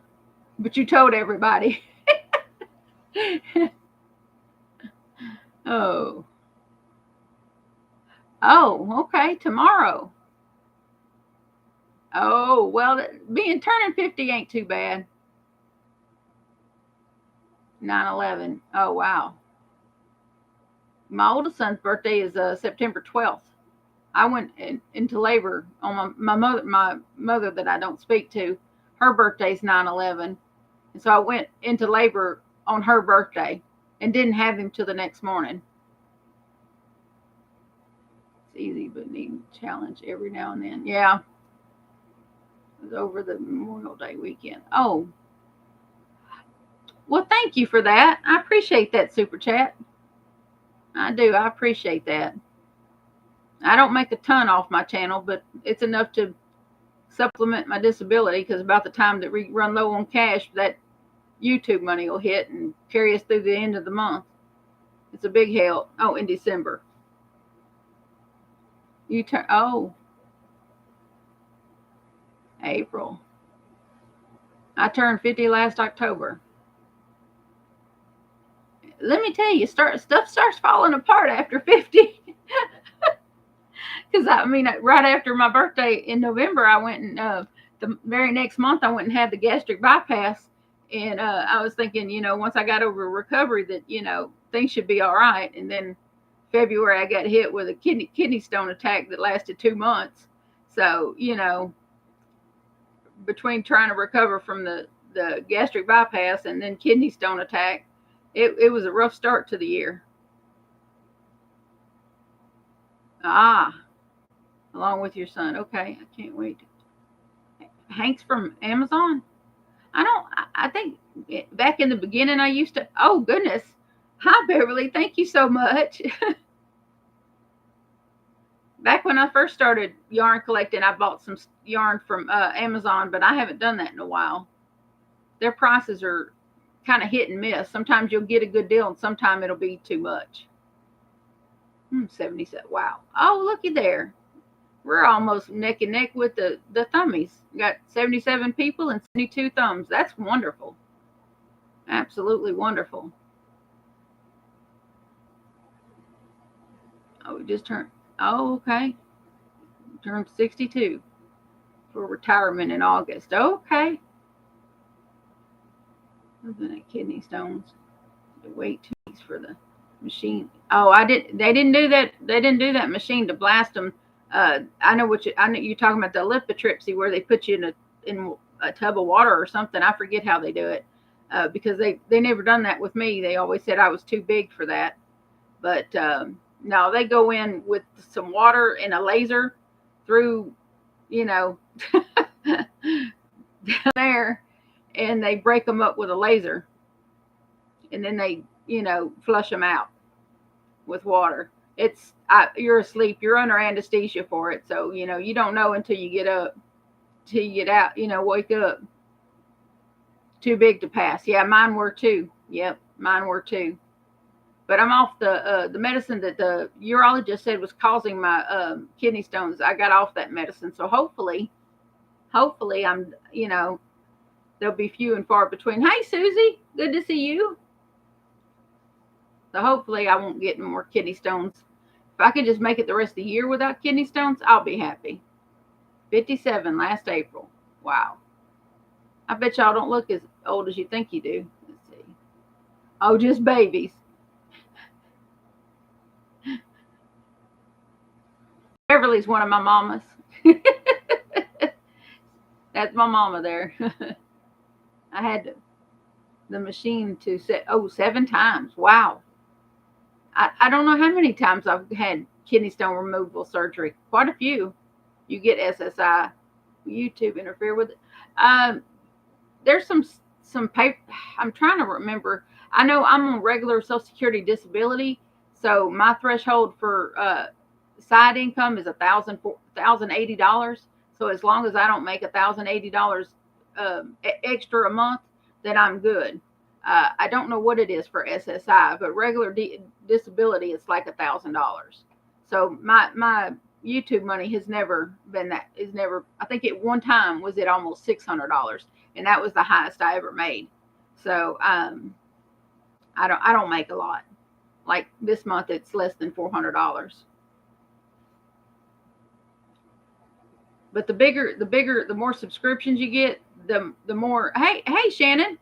but you told everybody. Oh. Oh, okay. Tomorrow. Oh, well, being turning 50 ain't too bad. 9/11. Oh, wow. My oldest son's birthday is September 12th. I went into labor on my mother that I don't speak to. Her birthday's 9/11. And so I went into labor on her birthday and didn't have him till the next morning. It's easy, but need challenge every now and then. Yeah, it was over the Memorial Day weekend. Oh, well, thank you for that. I appreciate that super chat. I do. I appreciate that. I don't make a ton off my channel, but it's enough to supplement my disability, because about the time that we run low on cash, that YouTube money will hit and carry us through the end of the month. It's a big help. Oh, in December. April. I turned 50 last October. Let me tell you, stuff starts falling apart after 50. Because right after my birthday in November, I went and the very next month I went and had the gastric bypass, and I was thinking, once I got over recovery, that things should be all right. And then February I got hit with a kidney stone attack that lasted 2 months. So between trying to recover from the gastric bypass and then kidney stone attack, it was a rough start to the year. Along with your son. Okay, I can't wait. Hank's from Amazon. I think back in the beginning I used to. Oh goodness. Hi Beverly, thank you so much. Back when I first started yarn collecting, I bought some yarn from Amazon, but I haven't done that in a while. Their prices are kind of hit and miss. Sometimes you'll get a good deal, and sometimes it'll be too much. 77. Wow. Oh, looky there. We're almost neck and neck with the thummies. We got 77 people and 72 thumbs. That's wonderful. Absolutely wonderful. Oh, we just turned. Oh, okay. Turned 62 for retirement in August. Okay. Looking at kidney stones. Wait 2 weeks for the machine. Oh, they didn't do that. They didn't do that machine to blast them. I know you're talking about the lithotripsy, where they put you in a tub of water or something. I forget how they do it, because they never done that with me. They always said I was too big for that. But no, they go in with some water and a laser through, down there, and they break them up with a laser, and then they flush them out with water. You're asleep, you're under anesthesia for it, so you don't know until you get up, till you get out, wake up. Too big to pass. Yeah, mine were too. Yep, mine were too. But I'm off the medicine that the urologist said was causing my kidney stones. I got off that medicine, so hopefully I'm they'll be few and far between. Hey Susie, good to see you. So hopefully I won't get more kidney stones. If I could just make it the rest of the year without kidney stones, I'll be happy. 57 last April. Wow. I bet y'all don't look as old as you think you do. Let's see. Oh, just babies. Beverly's one of my mamas. That's my mama there. I had the machine to set 7 times. Wow. I don't know how many times I've had kidney stone removal surgery. Quite a few. You get SSI. YouTube interfere with it. There's some paper. I'm trying to remember. I know I'm on regular Social Security disability, so my threshold for side income is $1,080. So as long as I don't make $1,080 extra a month, then I'm good. I don't know what it is for SSI, but regular disability, it's like $1,000. So my YouTube money has never been that. Is never. I think at one time was it almost $600, and that was the highest I ever made. So I don't make a lot. Like this month, it's less than $400. But the more subscriptions you get, the more. Hey Shannon,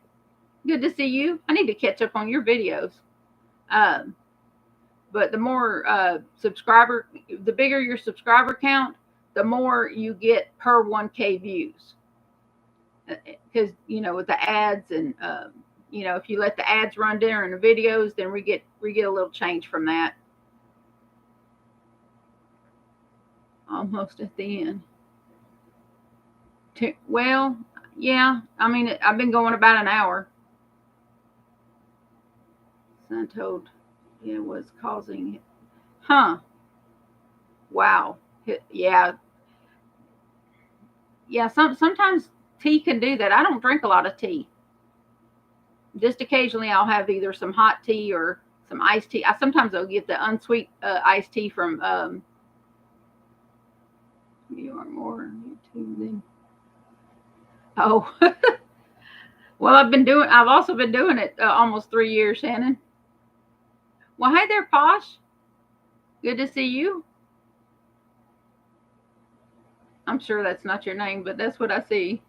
good to see you. I need to catch up on your videos. But the more the bigger your subscriber count, the more you get per 1K views. Because with the ads and if you let the ads run during the videos, then we get a little change from that. Almost at the end. Well, yeah. I mean, I've been going about an hour. I told it was causing. Huh. Wow. Yeah. Yeah. Sometimes tea can do that. I don't drink a lot of tea. Just occasionally, I'll have either some hot tea or some iced tea. Sometimes I'll get the unsweet iced tea from. You are more YouTube than. Oh. Well, I've also been doing it almost 3 years, Shannon. Well, hi there, Posh. Good to see you. I'm sure that's not your name, but that's what I see.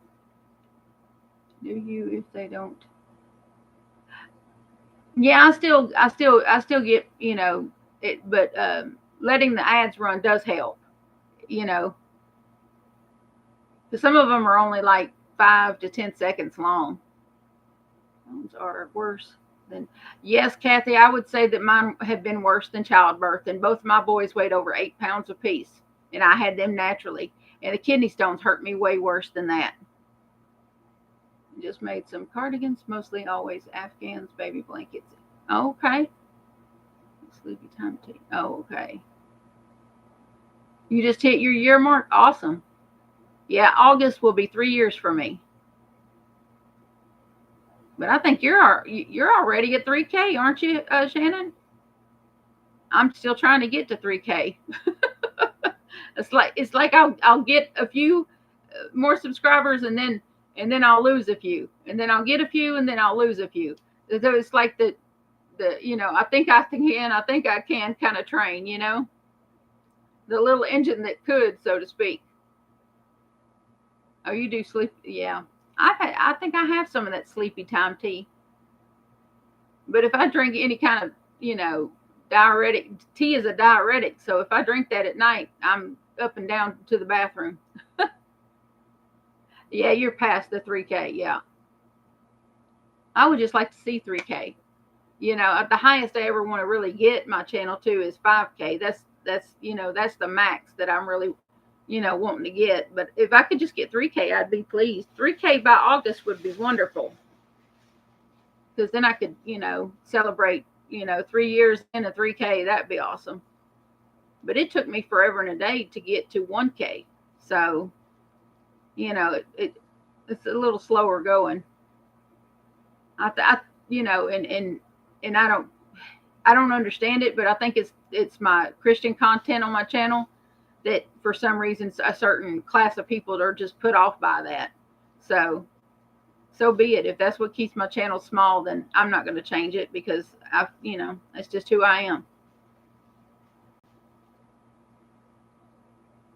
Do you if they don't? Yeah, I still get, it, but letting the ads run does help, you know, because some of them are only like 5 to 10 seconds long. Those are worse than. Yes, Kathy, I would say that mine have been worse than childbirth, and both my boys weighed over 8 pounds apiece, and I had them naturally, and the kidney stones hurt me way worse than that. Just made some cardigans, mostly always Afghans, baby blankets. Okay. Sleepy time tea. Oh, okay. You just hit your year mark. Awesome. Yeah, August will be 3 years for me. But I think you're already at 3K, aren't you, Shannon? I'm still trying to get to 3K. It's like I'll get a few more subscribers and then I'll lose a few, and then I'll get a few and then I'll lose a few. So it's like the I think I can kind of train, the little engine that could, so to speak. Oh, you do sleep? Yeah, I think I have some of that sleepy time tea. But if I drink any kind of diuretic, tea is a diuretic, so if I drink that at night, I'm up and down to the bathroom. Yeah, you're past the 3K. Yeah, I would just like to see 3K. At the highest I ever want to really get my channel to is 5K. That's the max that I'm really wanting to get. But if I could just get 3K, I'd be pleased. 3K by August would be wonderful, because then I could celebrate 3 years in a 3K. That'd be awesome. But it took me forever and a day to get to 1K, so it's a little slower going. I and I don't understand it, but I think it's my Christian content on my channel that for some reason a certain class of people are just put off by that. So be it. If that's what keeps my channel small, then I'm not going to change it, because that's just who I am.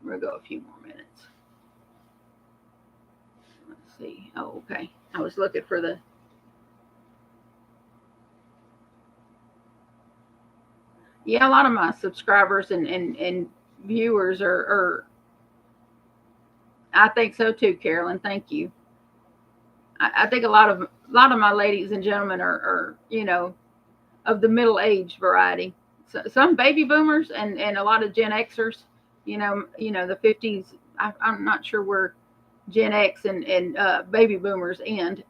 We'll go a few more minutes. Let's see. Oh, okay. I was looking for the. Yeah, a lot of my subscribers and viewers are. I think so too, Carolyn. Thank you. I think a lot of my ladies and gentlemen are of the middle age variety. So, some baby boomers and a lot of Gen Xers. The 50s. I'm not sure where Gen X and baby boomers end.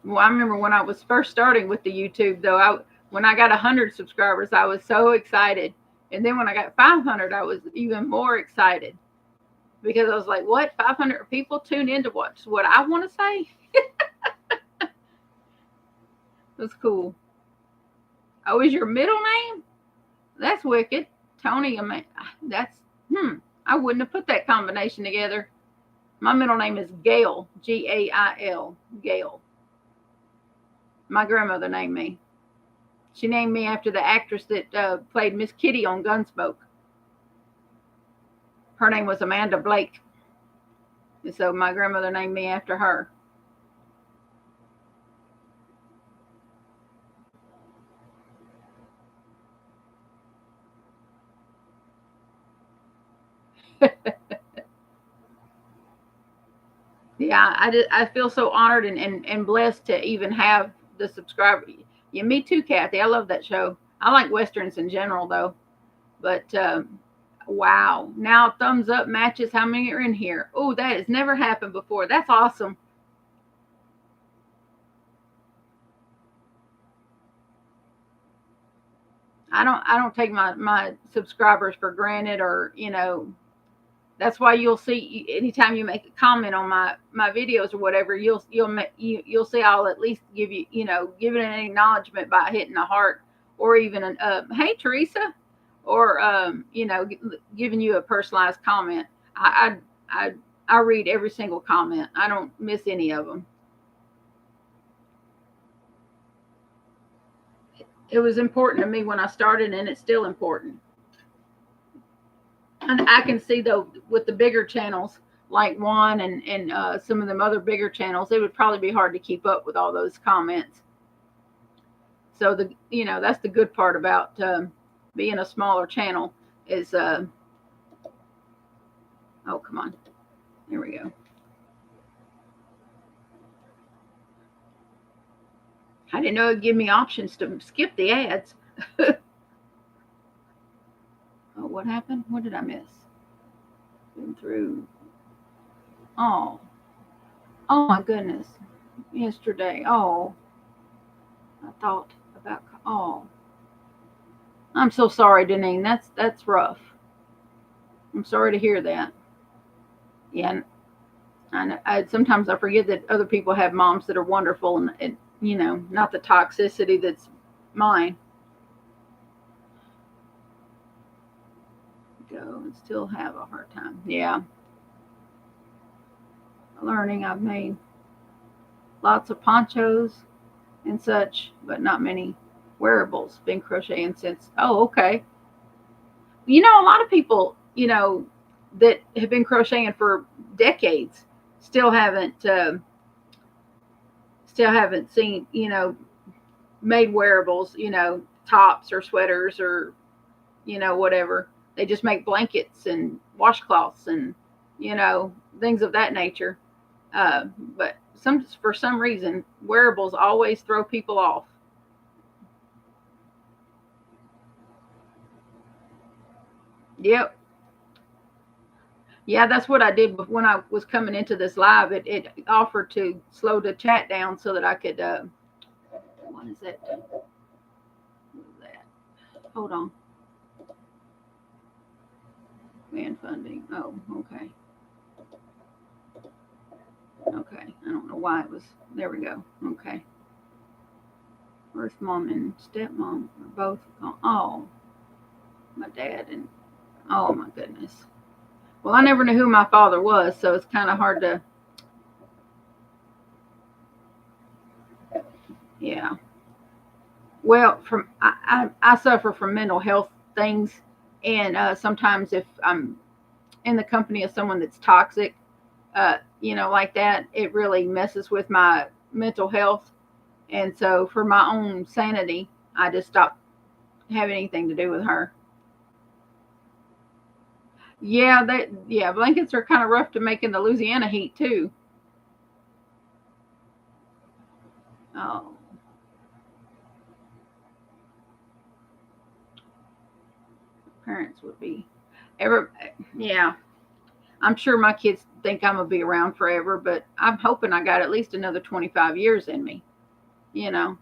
Well, I remember when I was first starting with the YouTube, though, when I got 100 subscribers, I was so excited. And then when I got 500, I was even more excited, because I was like, what? 500 people tune in to watch what I want to say? It was cool. Oh, is your middle name? That's wicked. Tony, that's, I wouldn't have put that combination together. My middle name is Gail, Gail, Gail. My grandmother named me. She named me after the actress that played Miss Kitty on Gunsmoke. Her name was Amanda Blake. And so my grandmother named me after her. Yeah, I feel so honored and blessed to even have the subscriber. Yeah, me too, Kathy. I love that show. I like westerns in general, though. But wow, now thumbs up matches how many are in here. Oh, that has never happened before. That's awesome. I don't take my subscribers for granted, or that's why you'll see anytime you make a comment on my videos or whatever, you'll see I'll at least give give it an acknowledgement by hitting a heart, or even an hey Teresa, or giving you a personalized comment. I read every single comment. I don't miss any of them. It was important to me when I started, and it's still important. And I can see though with the bigger channels like Juan and some of them other bigger channels, it would probably be hard to keep up with all those comments. So that's the good part about being a smaller channel is oh, come on, there we go. I didn't know it'd give me options to skip the ads. Oh, what happened? What did I miss? Been through. Oh, oh my goodness. Yesterday. Oh, I thought about. Oh, I'm so sorry, Deneen. That's rough. I'm sorry to hear that. Yeah, sometimes I forget that other people have moms that are wonderful, and not the toxicity that's mine. Go and still have a hard time. Yeah, learning. I've made lots of ponchos and such, but not many wearables. Been crocheting since. Oh, okay. A lot of people, that have been crocheting for decades, still haven't, seen, made wearables, tops or sweaters or, whatever. They just make blankets and washcloths and, things of that nature. But for some reason, wearables always throw people off. Yep. Yeah, that's what I did when I was coming into this live. It offered to slow the chat down so that I could. What is that? What is that? Hold on. Man funding. Oh, okay. Okay. I don't know why it was. There we go. Okay. Earth mom and stepmom are both gone. Oh, my dad and oh my goodness. Well, I never knew who my father was, so it's kind of hard to. Yeah. Well, I suffer from mental health things, and sometimes if I'm in the company of someone that's toxic, like that, it really messes with my mental health. And so, for my own sanity, I just stopped having anything to do with her. Yeah, blankets are kind of rough to make in the Louisiana heat too. Oh, parents would be ever. Yeah, I'm sure my kids think I'm gonna be around forever, but I'm hoping I got at least another 25 years in me. You know.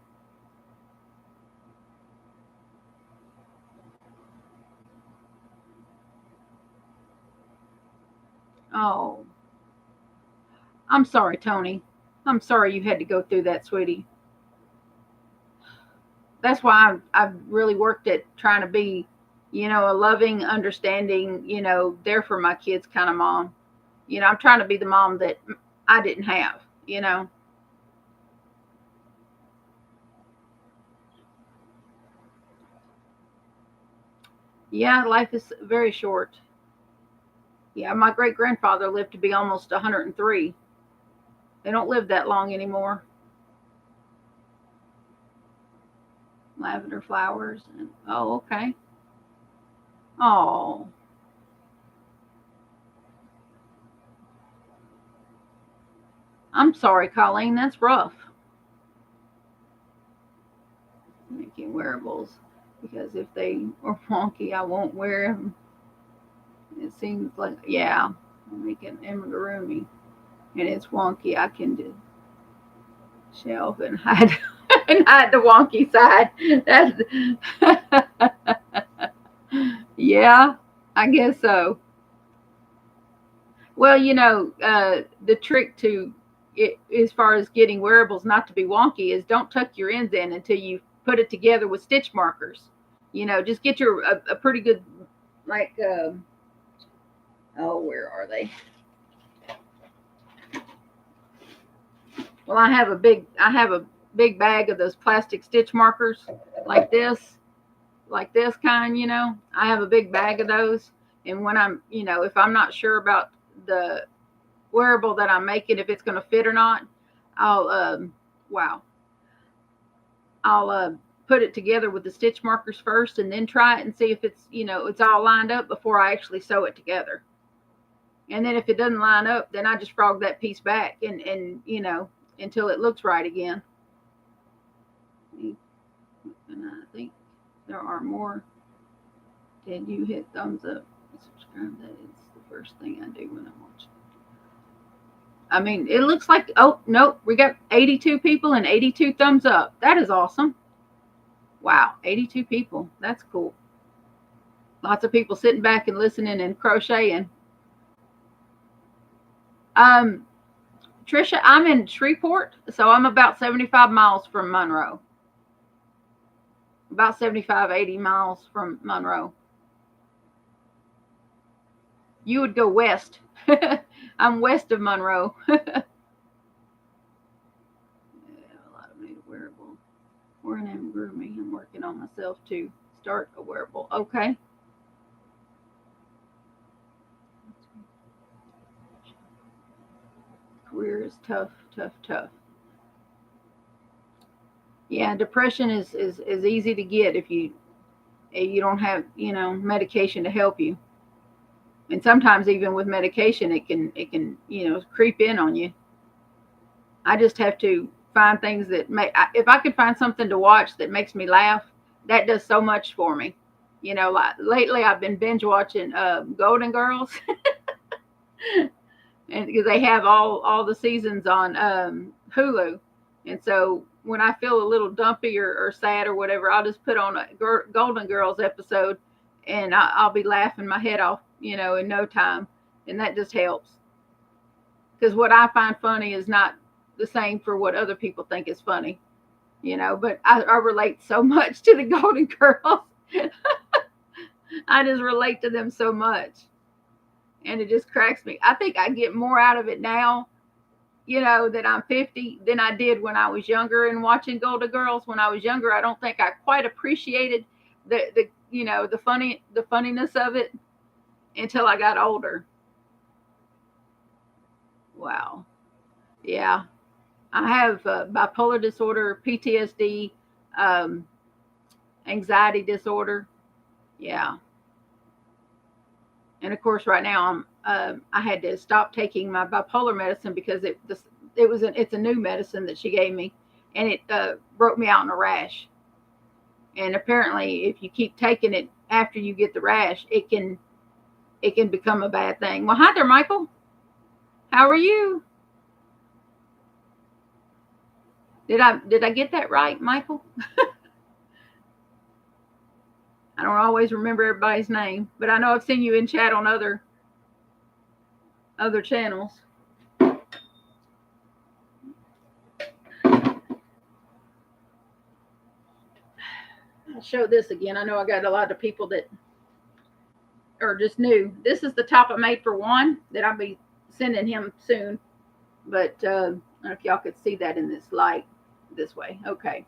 Oh, I'm sorry, Tony. I'm sorry you had to go through that, sweetie. That's why I've really worked at trying to be, a loving, understanding, there for my kids kind of mom. I'm trying to be the mom that I didn't have. Yeah, life is very short. Yeah, my great grandfather lived to be almost 103. They don't live that long anymore. Lavender flowers. Oh, okay. Oh, I'm sorry, Colleen, that's rough. Making wearables, because if they are wonky, I won't wear them. It seems like, yeah, I'm making amigurumi and it's wonky. I can do shelf and hide and hide the wonky side. That's yeah, I guess so. Well, the trick to it, as far as getting wearables not to be wonky, is don't tuck your ends in until you put it together with stitch markers. Just get your a pretty good, like, oh, where are they? Well, I have a big bag of those plastic stitch markers, like this kind. I have a big bag of those, and when if I'm not sure about the wearable that I'm making, if it's going to fit or not, I'll wow, I'll put it together with the stitch markers first, and then try it and see if it's all lined up before I actually sew it together. And then if it doesn't line up, then I just frog that piece back and until it looks right again. And I think there are more. Did you hit thumbs up? Subscribe. That is the first thing I do when I watch. I mean, it looks like, oh, nope, we got 82 people and 82 thumbs up. That is awesome. Wow, 82 people. That's cool. Lots of people sitting back and listening and crocheting. Trisha, I'm in Shreveport, so I'm about 75 miles from Monroe. About 75, 80 miles from Monroe. You would go west. I'm west of Monroe. Yeah, a lot of new wearable. We're an amigurumi. I'm working on myself to start a wearable. Okay. Career is tough, tough, tough. Yeah, depression is easy to get if you don't have medication to help you. And sometimes even with medication, it can creep in on you. I just have to find things that if I could find something to watch that makes me laugh, that does so much for me. Like lately I've been binge watching Golden Girls, and because they have all the seasons on Hulu, and so when I feel a little dumpy or sad or whatever, I'll just put on a Golden Girls episode, and I'll be laughing my head off, in no time, and that just helps. Because what I find funny is not the same for what other people think is funny, But I relate so much to the Golden Girls. I just relate to them so much, and it just cracks me. I think I get more out of it now, that I'm 50 than I did when I was younger and watching Golden Girls. When I was younger, I don't think I quite appreciated the funniness of it until I got older. Wow. Yeah. I have bipolar disorder, PTSD, um, anxiety disorder. Yeah. And of course, right now I had to stop taking my bipolar medicine because it's a new medicine that she gave me, and it broke me out in a rash. And apparently, if you keep taking it after you get the rash, it can become a bad thing. Well, hi there, Michael. How are you? Did I get that right, Michael? I don't always remember everybody's name, but I know I've seen you in chat on other channels. I'll show this again. I know I got a lot of people that are just new. This is the top I made for one that I'll be sending him soon. But I don't know if y'all could see that in this light this way. Okay.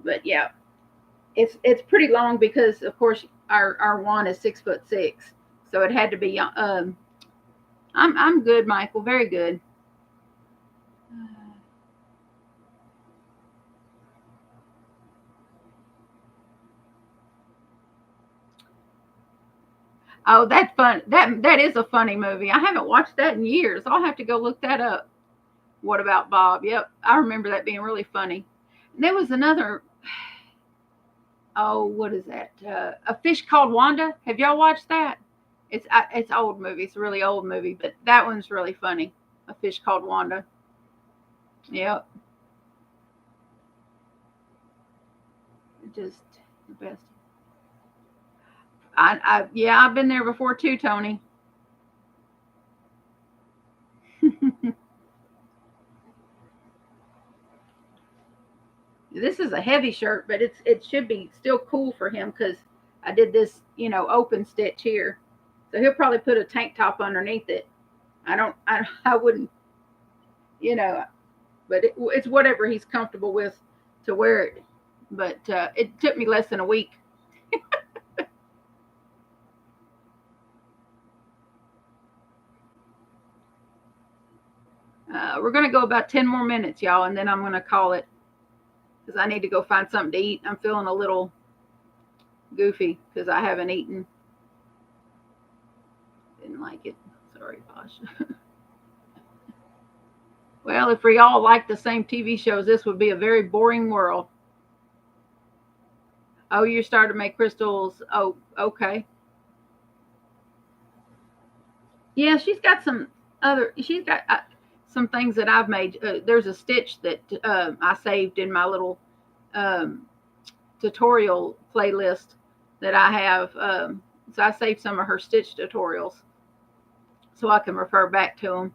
But yeah, it's pretty long because of course our wand is 6'6", so it had to be. I'm good, Michael. Very good. Oh, that's fun. That is a funny movie. I haven't watched that in years. I'll have to go look that up. What About Bob? Yep, I remember that being really funny. And there was another, oh, what is that? A Fish Called Wanda. Have y'all watched that? It's old movie. It's a really old movie, but that one's really funny. A Fish Called Wanda. Yep, just the best. Yeah, I've been there before too, Tony. This is a heavy shirt, but it should be still cool for him because I did this, open stitch here. So he'll probably put a tank top underneath it. I wouldn't, you know, but it's whatever he's comfortable with to wear it. But it took me less than a week. We're going to go about 10 more minutes, y'all, and then I'm going to call it because I need to go find something to eat. I'm feeling a little goofy because I haven't eaten. Didn't like it. Sorry, Bosh. Well, if we all like the same TV shows, this would be a very boring world. Oh, you're starting to make crystals. Oh, okay. Yeah, she's got some things that I've made. There's a stitch that I saved in my little um, tutorial playlist that I have. So I saved some of her stitch tutorials so I can refer back to them.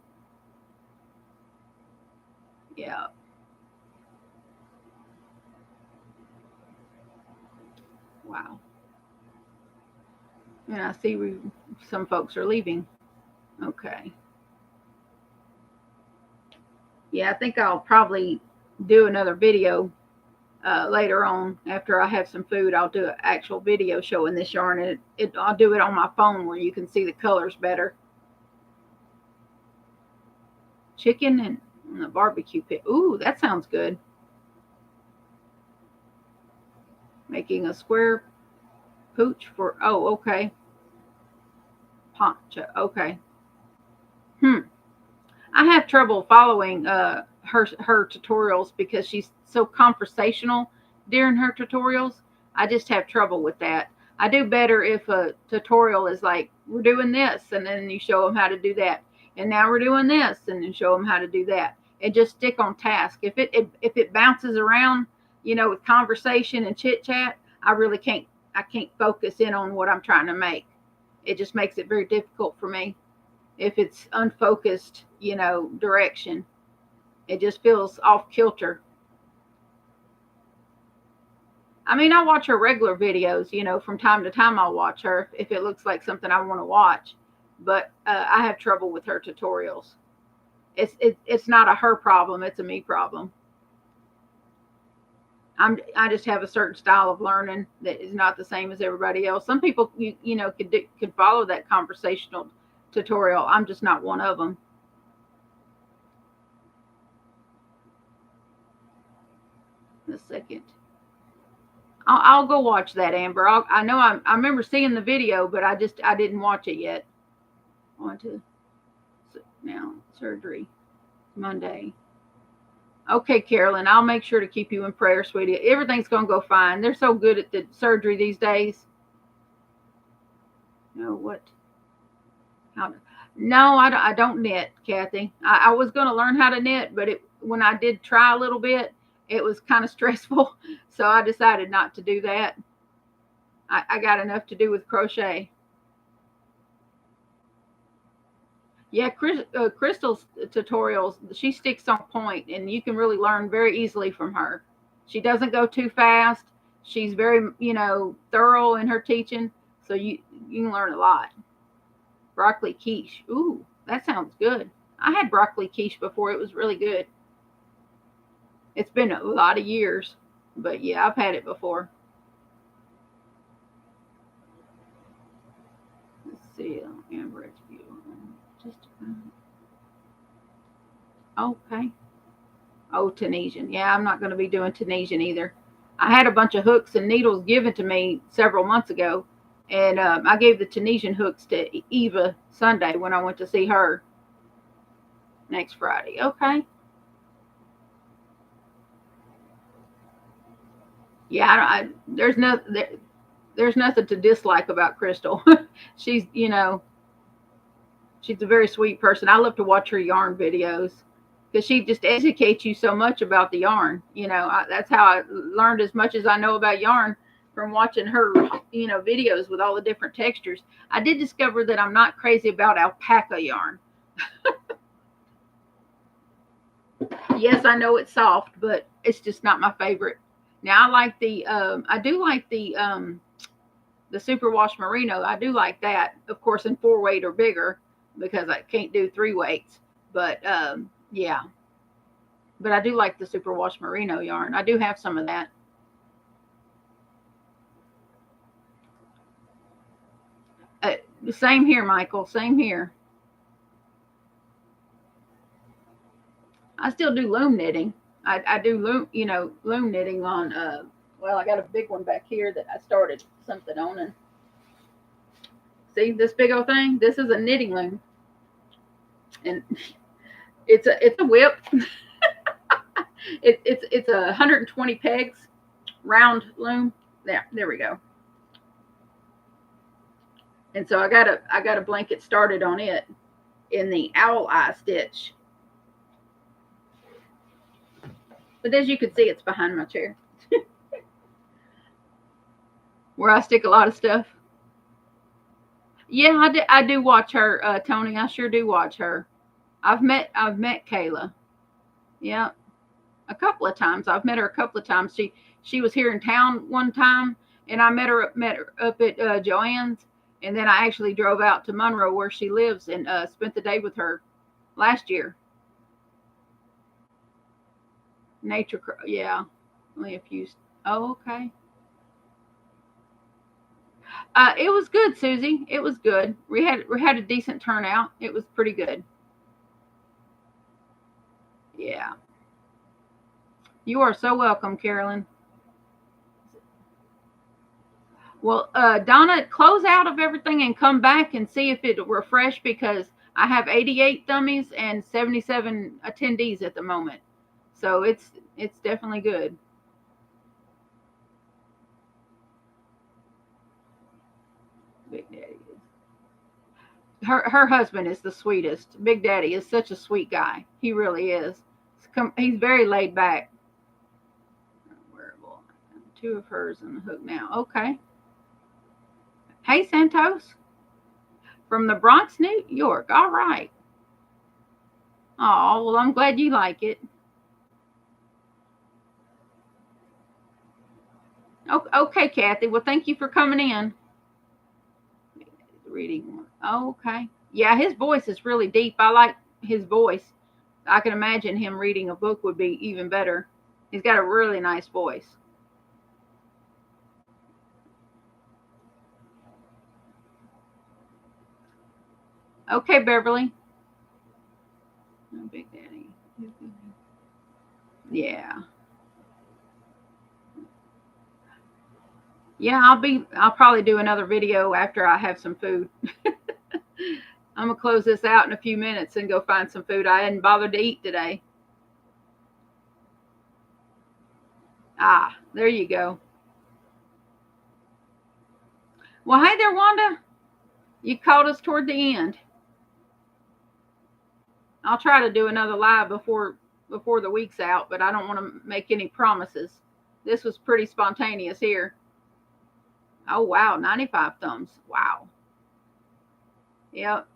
Yeah. Wow. And I see some folks are leaving. Okay. Yeah, I think I'll probably do another video later on after I have some food. I'll do an actual video showing this yarn, and I'll do it on my phone where you can see the colors better. Chicken and a barbecue pit. Ooh, that sounds good. Making a square pooch for, oh, okay. Poncha, okay. Hmm. I have trouble following her tutorials because she's so conversational during her tutorials. I just have trouble with that. I do better if a tutorial is like, we're doing this, and then you show them how to do that, and now we're doing this, and then show them how to do that, and just stick on task. If it bounces around, with conversation and chit chat, I really can't. I can't focus in on what I'm trying to make. It just makes it very difficult for me if it's unfocused, direction. It just feels off kilter. I mean, I watch her regular videos, from time to time I'll watch her if it looks like something I want to watch. But I have trouble with her tutorials. It's not a her problem, it's a me problem. I just have a certain style of learning that is not the same as everybody else. Some people could follow that conversational tutorial. I'm just not one of them. A second. I'll go watch that, Amber. I know I remember seeing the video, but I didn't watch it yet. On to now surgery Monday. Okay, Carolyn, I'll make sure to keep you in prayer, sweetie. Everything's going to go fine. They're so good at the surgery these days. No, what? How? No, I don't knit, Kathy. I was going to learn how to knit, but when I did try a little bit, it was kind of stressful. So I decided not to do that. I got enough to do with crochet. Yeah, Crystal's tutorials, she sticks on point, and you can really learn very easily from her. She doesn't go too fast. She's very, thorough in her teaching, so you can learn a lot. Broccoli quiche. Ooh, that sounds good. I had broccoli quiche before. It was really good. It's been a lot of years, but yeah, I've had it before. Let's see. Amber, just okay. Oh, Tunisian. Yeah, I'm not going to be doing Tunisian either. I had a bunch of hooks and needles given to me several months ago, and I gave the Tunisian hooks to Eva Sunday when I went to see her next Friday. Okay. Yeah, there's there's nothing to dislike about Crystal. She's, she's a very sweet person. I love to watch her yarn videos because she just educates you so much about the yarn. That's how I learned as much as I know about yarn, from watching her, videos with all the different textures. I did discover that I'm not crazy about alpaca yarn. Yes, I know it's soft, but it's just not my favorite. Now I do like the superwash merino. I do like that, of course, in 4-weight or bigger, because I can't do 3 weights. But yeah, but I do like the superwash merino yarn. I do have some of that. Same here, Michael. Same here. I still do loom knitting. I do loom knitting on. Well, I got a big one back here that I started something on, and see this big old thing. This is a knitting loom, and it's a whip. It's a 120 pegs round loom. There we go. And so I got a blanket started on it in the owl eye stitch. But as you can see, it's behind my chair, where I stick a lot of stuff. Yeah, I do watch her, Tony. I sure do watch her. I've met Kayla. Yeah, a couple of times. I've met her a couple of times. She was here in town one time, and I met her up at Joanne's, and then I actually drove out to Monroe, where she lives, and spent the day with her last year. Nature, yeah, only a few. Oh, okay. It was good, Susie. It was good. We had a decent turnout. It was pretty good. Yeah. You are so welcome, Carolyn. Well, Donna, close out of everything and come back and see if it refresh, because I have 88 dummies and 77 attendees at the moment. So it's definitely good. Big Daddy is. Her husband is the sweetest. Big Daddy is such a sweet guy. He really is. He's very laid back. Wearable. 2 of hers in the hook now. Okay. Hey, Santos, from the Bronx, New York. All right. Oh, well, I'm glad you like it. Okay, Kathy. Well, thank you for coming in. Reading one. Oh, okay. Yeah, his voice is really deep. I like his voice. I can imagine him reading a book would be even better. He's got a really nice voice. Okay, Beverly. Oh, Big Daddy. Yeah. Yeah, I'll probably do another video after I have some food. I'm gonna close this out in a few minutes and go find some food. I hadn't bothered to eat today. Ah, there you go. Well, hey there, Wanda. You caught us toward the end. I'll try to do another live before the week's out, but I don't want to make any promises. This was pretty spontaneous here. Oh wow, 95 thumbs. Wow. Yep.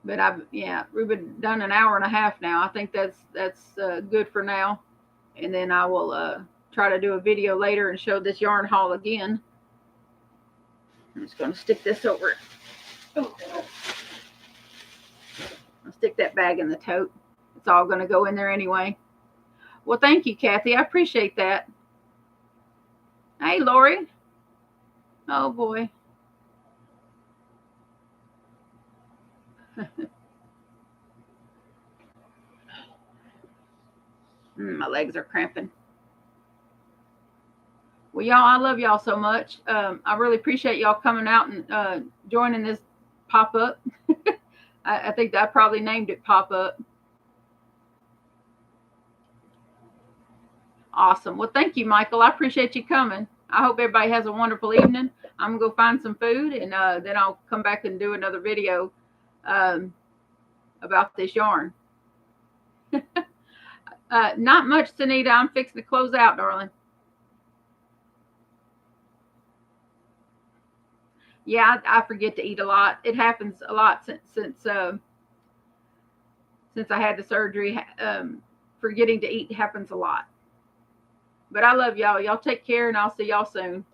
But we've been done an hour and a half now. I think that's good for now, and then I will try to do a video later and show this yarn haul again. I'm just going to stick this over it. Oh. I'll stick that bag in the tote. It's all going to go in there anyway. Well, thank you, Kathy. I appreciate that. Hey, Lori. Oh boy. My legs are cramping. Well, y'all, I love y'all so much. I really appreciate y'all coming out and joining this pop up. I think I probably named it Pop Up. Awesome. Well, thank you, Michael. I appreciate you coming. I hope everybody has a wonderful evening. I'm gonna go find some food, and then I'll come back and do another video um, about this yarn. Not much, Sunita. I'm fixing to close out, darling. Yeah, I forget to eat a lot. It happens a lot since I had the surgery. Forgetting to eat happens a lot. But I love y'all. Y'all take care, and I'll see y'all soon.